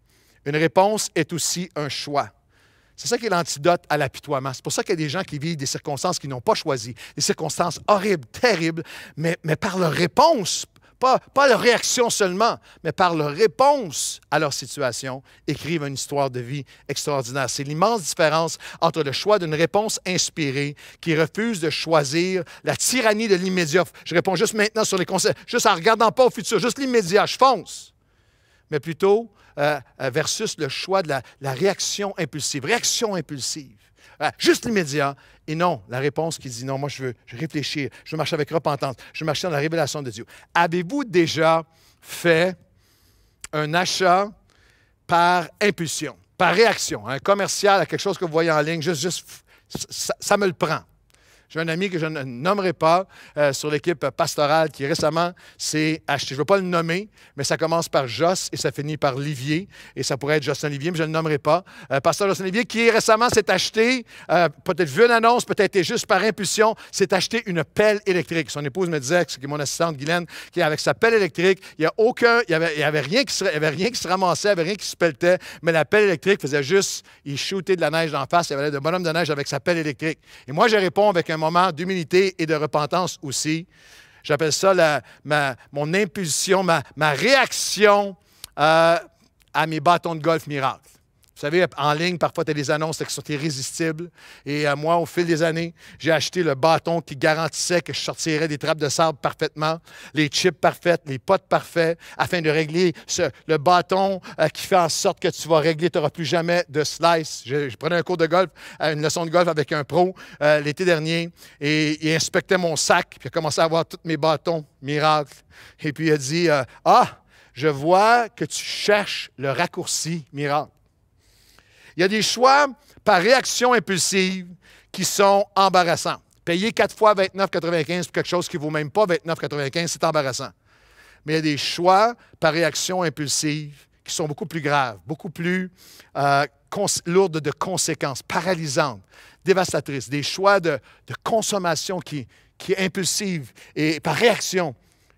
Une réponse est aussi un choix. C'est ça qui est l'antidote à l'apitoiement. C'est pour ça qu'il y a des gens qui vivent des circonstances qu'ils n'ont pas choisies, des circonstances horribles, terribles, mais par leur réponse, pas leur réaction seulement, mais par leur réponse à leur situation, écrivent une histoire de vie extraordinaire. C'est l'immense différence entre le choix d'une réponse inspirée qui refuse de choisir la tyrannie de l'immédiat. Je réponds juste maintenant sur les conseils, juste en ne regardant pas au futur, juste l'immédiat, je fonce. Mais plutôt versus le choix de la réaction impulsive. Réaction impulsive. Juste l'immédiat. Et non, la réponse qui dit non, moi je veux réfléchir, je veux marcher avec repentance, je veux marcher dans la révélation de Dieu. Avez-vous déjà fait un achat par impulsion, par réaction, un commercial à quelque chose que vous voyez en ligne, ça me le prend. J'ai un ami que je ne nommerai pas sur l'équipe pastorale qui récemment s'est acheté. Je ne veux pas le nommer, mais ça commence par Joss et ça finit par Livier. Et ça pourrait être Jocelyn Livier, mais je ne le nommerai pas. Pasteur Jocelyn Livier qui récemment s'est acheté, peut-être vu une annonce, peut-être juste par impulsion, s'est acheté une pelle électrique. Son épouse me disait, qui est mon assistante Guylaine, qu'avec sa pelle électrique, il n'y avait rien qui se ramassait, il n'y avait rien qui se pelletait, mais la pelle électrique faisait juste, il shootait de la neige d'en face, il avait l'air de bonhomme de neige avec sa pelle électrique. Et moi, je réponds avec un moment d'humilité et de repentance aussi. J'appelle ça mon impulsion, ma réaction à mes bâtons de golf miracles. Vous savez, en ligne, parfois, tu as des annonces qui sont irrésistibles. Et moi, au fil des années, j'ai acheté le bâton qui garantissait que je sortirais des trappes de sable parfaitement, les chips parfaites, les potes parfaits, afin de régler le bâton qui fait en sorte que tu vas régler, tu n'auras plus jamais de slice. Je prenais un cours de golf, une leçon de golf avec un pro l'été dernier, et il inspectait mon sac, puis il a commencé à voir tous mes bâtons miracles. Et puis il a dit, je vois que tu cherches le raccourci miracle. Il y a des choix par réaction impulsive qui sont embarrassants. Payer 4 fois 29,95 pour quelque chose qui ne vaut même pas 29,95, c'est embarrassant. Mais il y a des choix par réaction impulsive qui sont beaucoup plus graves, beaucoup plus lourdes de conséquences, paralysantes, dévastatrices. Des choix de consommation qui est impulsive et par réaction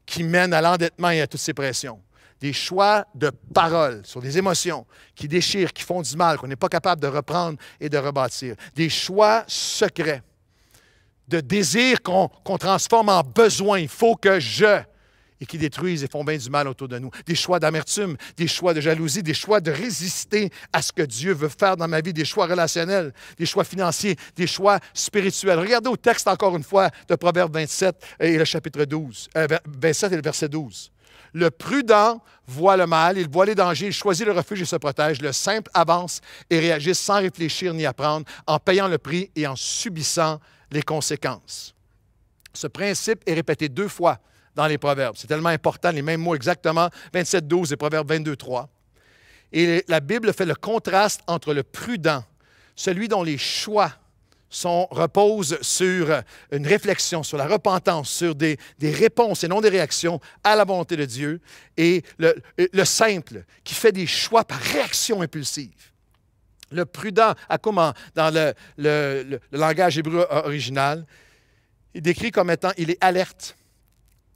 qui mènent à l'endettement et à toutes ces pressions. Des choix de paroles sur des émotions qui déchirent, qui font du mal, qu'on n'est pas capable de reprendre et de rebâtir. Des choix secrets, de désirs qu'on transforme en besoin. Il faut que je. et qui détruisent et font bien du mal autour de nous. Des choix d'amertume, des choix de jalousie, des choix de résister à ce que Dieu veut faire dans ma vie, des choix relationnels, des choix financiers, des choix spirituels. Regardez au texte encore une fois de Proverbe 27 et le chapitre 27 et le verset 12. Le prudent voit le mal, il voit les dangers, il choisit le refuge et se protège. Le simple avance et réagit sans réfléchir ni apprendre, en payant le prix et en subissant les conséquences. Ce principe est répété 2 fois dans les Proverbes. C'est tellement important, les mêmes mots exactement, 27-12 et Proverbe 22-3. Et la Bible fait le contraste entre le prudent, celui dont les choix reposent sur une réflexion, sur la repentance, sur des réponses et non des réactions à la volonté de Dieu, et le simple qui fait des choix par réaction impulsive. Le prudent, dans le langage hébreu original, il décrit comme étant, il est alerte,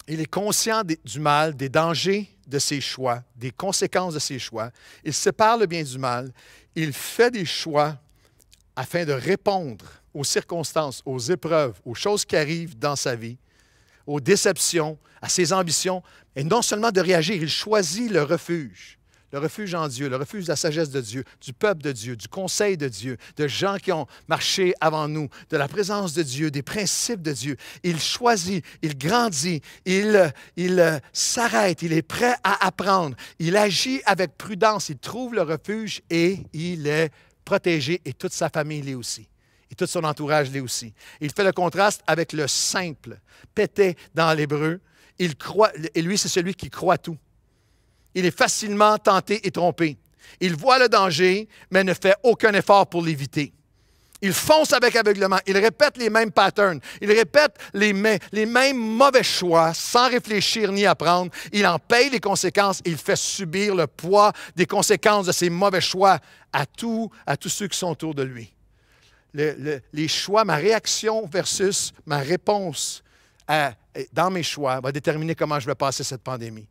il est conscient du mal, des dangers de ses choix, des conséquences de ses choix, il sépare le bien du mal, il fait des choix afin de répondre aux circonstances, aux épreuves, aux choses qui arrivent dans sa vie, aux déceptions, à ses ambitions, et non seulement de réagir, il choisit le refuge en Dieu, le refuge de la sagesse de Dieu, du peuple de Dieu, du conseil de Dieu, de gens qui ont marché avant nous, de la présence de Dieu, des principes de Dieu. Il choisit, il grandit, il s'arrête, il est prêt à apprendre, il agit avec prudence, il trouve le refuge et il est protégé, et toute sa famille l'est aussi. Et tout son entourage l'est aussi. Il fait le contraste avec le simple, pété dans l'hébreu. Il croit, et lui, c'est celui qui croit tout. Il est facilement tenté et trompé. Il voit le danger, mais ne fait aucun effort pour l'éviter. Il fonce avec aveuglement. Il répète les mêmes patterns. Il répète les mêmes mauvais choix sans réfléchir ni apprendre. Il en paye les conséquences. Il fait subir le poids des conséquences de ses mauvais choix à tous ceux qui sont autour de lui. Les choix, ma réaction versus ma réponse dans mes choix va déterminer comment je vais passer cette pandémie.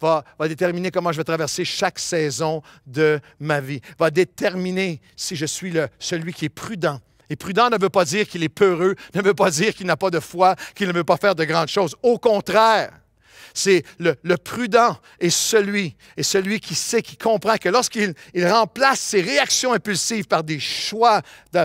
Va déterminer comment je vais traverser chaque saison de ma vie. Va déterminer si je suis celui qui est prudent. Et prudent ne veut pas dire qu'il est peureux, ne veut pas dire qu'il n'a pas de foi, qu'il ne veut pas faire de grandes choses. Au contraire, c'est le prudent et celui qui sait, qui comprend que lorsqu'il remplace ses réactions impulsives par des choix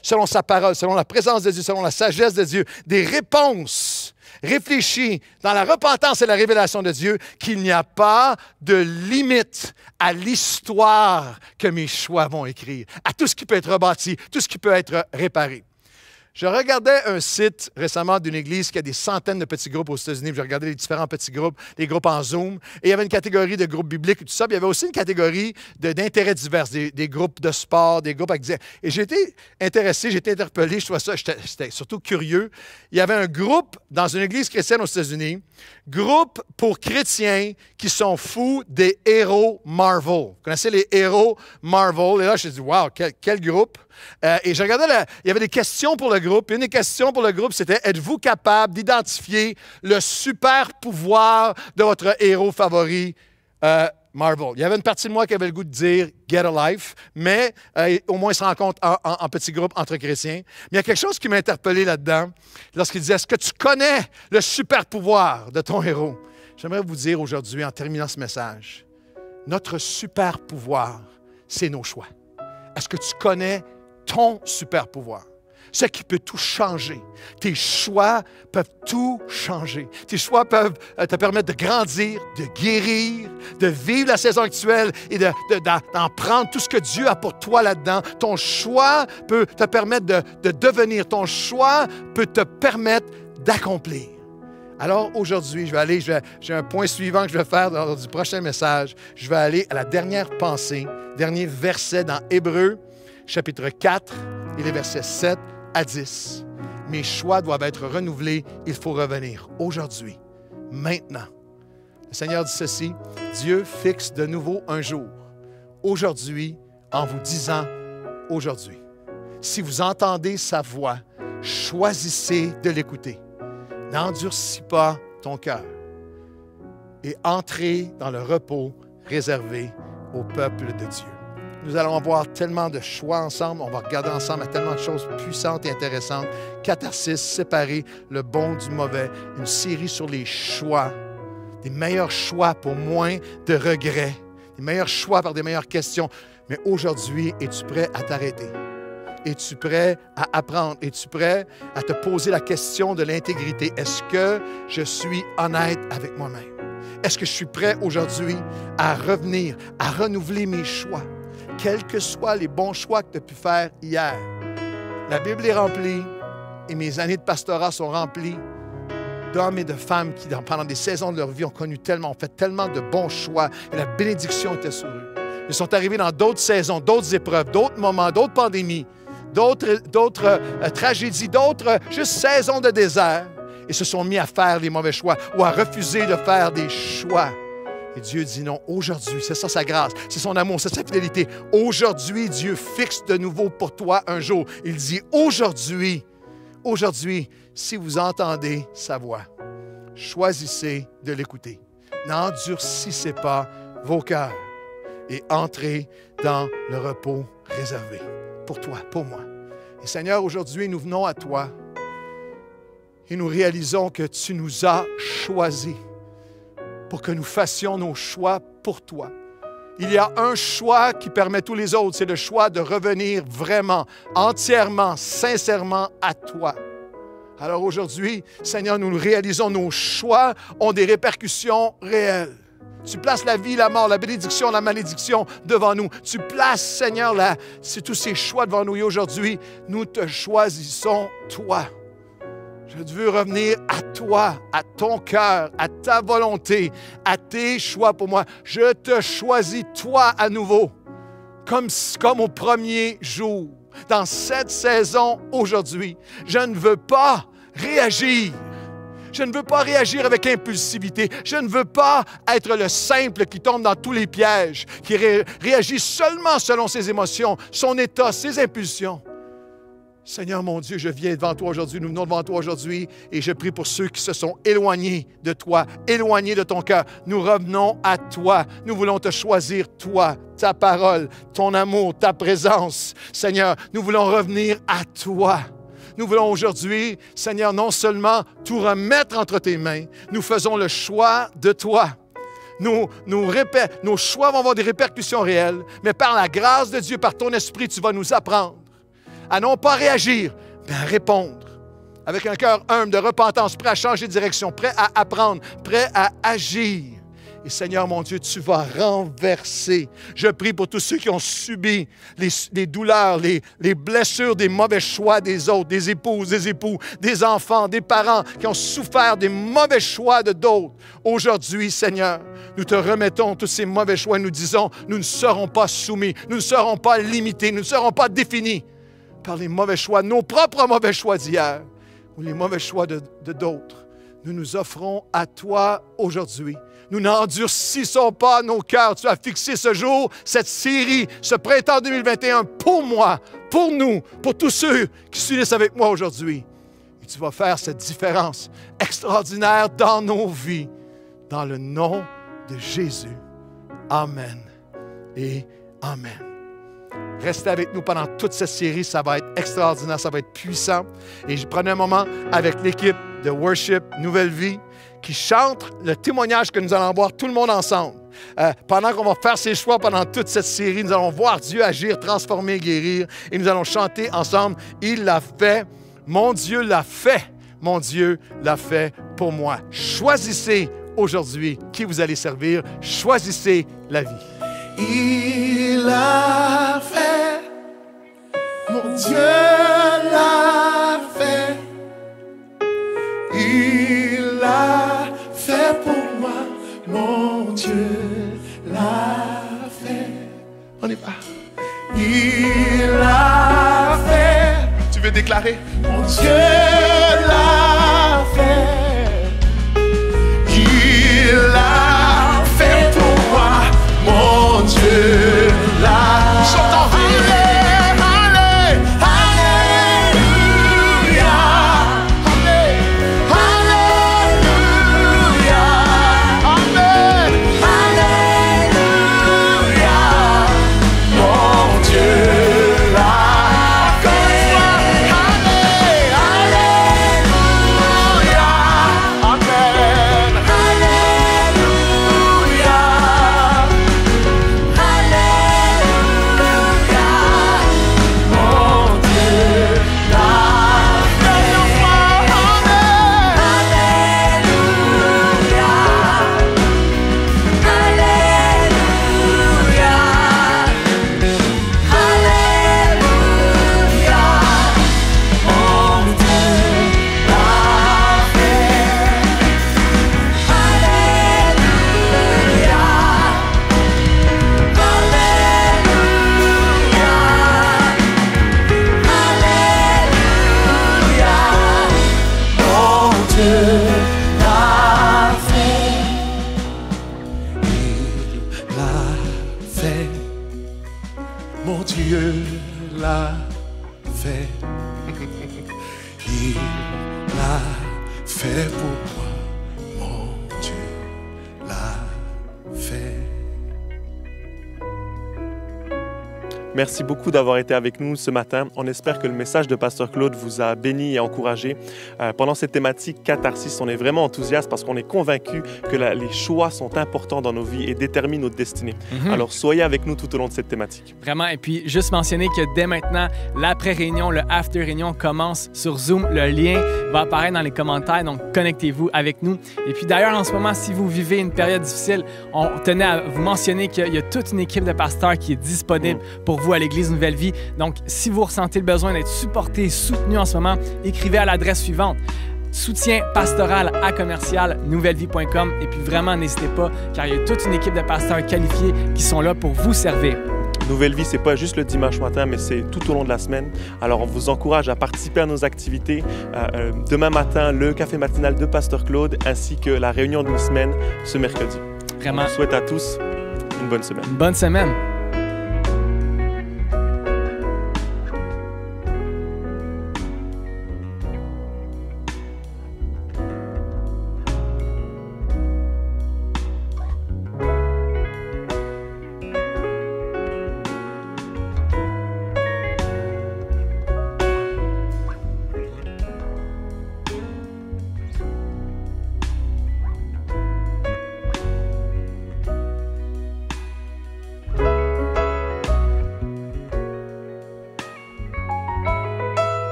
selon sa parole, selon la présence de Dieu, selon la sagesse de Dieu, des réponses réfléchies dans la repentance et la révélation de Dieu, qu'il n'y a pas de limite à l'histoire que mes choix vont écrire, à tout ce qui peut être rebâti, tout ce qui peut être réparé. Je regardais un site récemment d'une église qui a des centaines de petits groupes aux États-Unis. Je regardais les différents petits groupes, les groupes en Zoom. Et il y avait une catégorie de groupes bibliques et tout ça. Puis il y avait aussi une catégorie d'intérêts divers, des groupes de sport, des groupes avec... Et j'ai été intéressé, j'ai été interpellé. Je trouvais ça, j'étais surtout curieux. Il y avait un groupe dans une église chrétienne aux États-Unis, groupe pour chrétiens qui sont fous des héros Marvel. Vous connaissez les héros Marvel? Et là, je me suis dit, wow, quel groupe! Et je regardais, il y avait des questions pour le groupe. Une des questions pour le groupe, c'était: êtes-vous capable d'identifier le super pouvoir de votre héros favori, Marvel? Il y avait une partie de moi qui avait le goût de dire Get a Life, mais au moins ils se rencontrent en petits groupes entre chrétiens. Mais il y a quelque chose qui m'a interpellé là-dedans, lorsqu'il disait: est-ce que tu connais le super pouvoir de ton héros? J'aimerais vous dire aujourd'hui, en terminant ce message, notre super pouvoir, c'est nos choix. Est-ce que tu connais ton super pouvoir? Ce qui peut tout changer. Tes choix peuvent tout changer. Tes choix peuvent te permettre de grandir, de guérir, de vivre la saison actuelle et d'en prendre tout ce que Dieu a pour toi là-dedans. Ton choix peut te permettre de devenir. Ton choix peut te permettre d'accomplir. Alors aujourd'hui, j'ai un point suivant que je vais faire lors du prochain message. Je vais aller à la dernière pensée, dernier verset dans Hébreux, chapitre 4, et les versets 7 à 10. Mes choix doivent être renouvelés. Il faut revenir aujourd'hui, maintenant. Le Seigneur dit ceci: Dieu fixe de nouveau un jour, aujourd'hui, en vous disant aujourd'hui. Si vous entendez sa voix, choisissez de l'écouter. N'endurcis pas ton cœur et entrez dans le repos réservé au peuple de Dieu. Nous allons avoir tellement de choix ensemble. On va regarder ensemble à tellement de choses puissantes et intéressantes. Catharsis, séparer le bon du mauvais. Une série sur les choix des meilleurs choix pour moins de regrets, des meilleurs choix par des meilleures questions. Mais aujourd'hui, es-tu prêt à t'arrêter? Es-tu prêt à apprendre? Es-tu prêt à te poser la question de l'intégrité? Est-ce que je suis honnête avec moi-même? Est-ce que je suis prêt aujourd'hui à revenir, à renouveler mes choix, quels que soient les bons choix que tu as pu faire hier? La Bible est remplie et mes années de pastorat sont remplies d'hommes et de femmes qui, pendant des saisons de leur vie, ont fait tellement de bons choix et la bénédiction était sur eux. Ils sont arrivés dans d'autres saisons, d'autres épreuves, d'autres moments, d'autres pandémies, d'autres tragédies, d'autres juste saisons de désert et se sont mis à faire les mauvais choix ou à refuser de faire des choix. Et Dieu dit non, aujourd'hui, c'est ça sa grâce, c'est son amour, c'est sa fidélité. Aujourd'hui, Dieu fixe de nouveau pour toi un jour. Il dit aujourd'hui, si vous entendez sa voix, choisissez de l'écouter. N'endurcissez pas vos cœurs et entrez dans le repos réservé pour toi, pour moi. Et Seigneur, aujourd'hui, nous venons à toi et nous réalisons que tu nous as choisis pour que nous fassions nos choix pour toi. Il y a un choix qui permet tous les autres, c'est le choix de revenir vraiment, entièrement, sincèrement à toi. Alors aujourd'hui, Seigneur, nous réalisons nos choix ont des répercussions réelles. Tu places la vie, la mort, la bénédiction, la malédiction devant nous. Tu places, Seigneur, tous ces choix devant nous. Et aujourd'hui, nous te choisissons, toi. Je veux revenir à toi, à ton cœur, à ta volonté, à tes choix pour moi. Je te choisis, toi, à nouveau, comme au premier jour. Dans cette saison, aujourd'hui, je ne veux pas réagir. Je ne veux pas réagir avec impulsivité. Je ne veux pas être le simple qui tombe dans tous les pièges, qui réagit seulement selon ses émotions, son état, ses impulsions. Seigneur mon Dieu, je viens devant toi aujourd'hui, nous venons devant toi aujourd'hui et je prie pour ceux qui se sont éloignés de toi, éloignés de ton cœur. Nous revenons à toi. Nous voulons te choisir, toi, ta parole, ton amour, ta présence. Seigneur, nous voulons revenir à toi. Nous voulons aujourd'hui, Seigneur, non seulement tout remettre entre tes mains, nous faisons le choix de toi. Nos choix vont avoir des répercussions réelles, mais par la grâce de Dieu, par ton esprit, tu vas nous apprendre à non pas réagir, mais à répondre. Avec un cœur humble, de repentance, prêt à changer de direction, prêt à apprendre, prêt à agir. Et Seigneur mon Dieu, tu vas renverser. Je prie pour tous ceux qui ont subi les douleurs, les blessures des mauvais choix des autres, des épouses, des époux, des enfants, des parents qui ont souffert des mauvais choix de d'autres. Aujourd'hui, Seigneur, nous te remettons tous ces mauvais choix et nous disons, nous ne serons pas soumis, nous ne serons pas limités, nous ne serons pas définis par les mauvais choix, nos propres mauvais choix d'hier ou les mauvais choix de d'autres. Nous nous offrons à toi aujourd'hui. Nous n'endurcissons pas nos cœurs. Tu as fixé ce jour, cette série, ce printemps 2021 pour moi, pour nous, pour tous ceux qui s'unissent avec moi aujourd'hui. Et tu vas faire cette différence extraordinaire dans nos vies, dans le nom de Jésus. Amen et Amen. Restez avec nous pendant toute cette série. Ça va être extraordinaire, ça va être puissant. Et je prenais un moment avec l'équipe de Worship Nouvelle Vie qui chante le témoignage que nous allons voir tout le monde ensemble. Pendant qu'on va faire ces choix pendant toute cette série, nous allons voir Dieu agir, transformer, guérir. Et nous allons chanter ensemble. Il l'a fait. Mon Dieu l'a fait. Mon Dieu l'a fait pour moi. Choisissez aujourd'hui qui vous allez servir. Choisissez la vie. Il l'a fait, mon Dieu l'a fait, il l'a fait pour moi, mon Dieu l'a fait. On y va. Il l'a fait. Tu veux déclarer? Mon Dieu l'a fait, il l'a fait pour moi. Mon Dieu, la chantons, allez, alléluia, alléluia, amen, alléluia, mon Dieu, la fait, allez, mon Dieu l'a fait. Il l'a fait pour moi, mon Dieu l'a fait. Merci beaucoup d'avoir été avec nous ce matin. On espère que le message de Pasteur Claude vous a béni et encouragé. Pendant cette thématique catharsis, on est vraiment enthousiaste parce qu'on est convaincu que les choix sont importants dans nos vies et déterminent notre destinée. Alors, soyez avec nous tout au long de cette thématique. Vraiment. Et puis, juste mentionner que dès maintenant, l'après-réunion, le after-réunion commence sur Zoom. Le lien va apparaître dans les commentaires, donc connectez-vous avec nous. Et puis d'ailleurs, en ce moment, si vous vivez une période difficile, on tenait à vous mentionner qu'il y a toute une équipe de pasteurs qui est disponible pour vous à l'Église Nouvelle Vie. Donc, si vous ressentez le besoin d'être supporté, soutenu en ce moment, écrivez à l'adresse suivante: soutien-pastoral@nouvellevie.com. Et puis vraiment, n'hésitez pas, car il y a toute une équipe de pasteurs qualifiés qui sont là pour vous servir. Nouvelle Vie, c'est pas juste le dimanche matin, mais c'est tout au long de la semaine. Alors, on vous encourage à participer à nos activités. Demain matin, le café matinal de Pasteur Claude, ainsi que la réunion de mi-semaine ce mercredi. Vraiment. On vous souhaite à tous une bonne semaine. Une bonne semaine.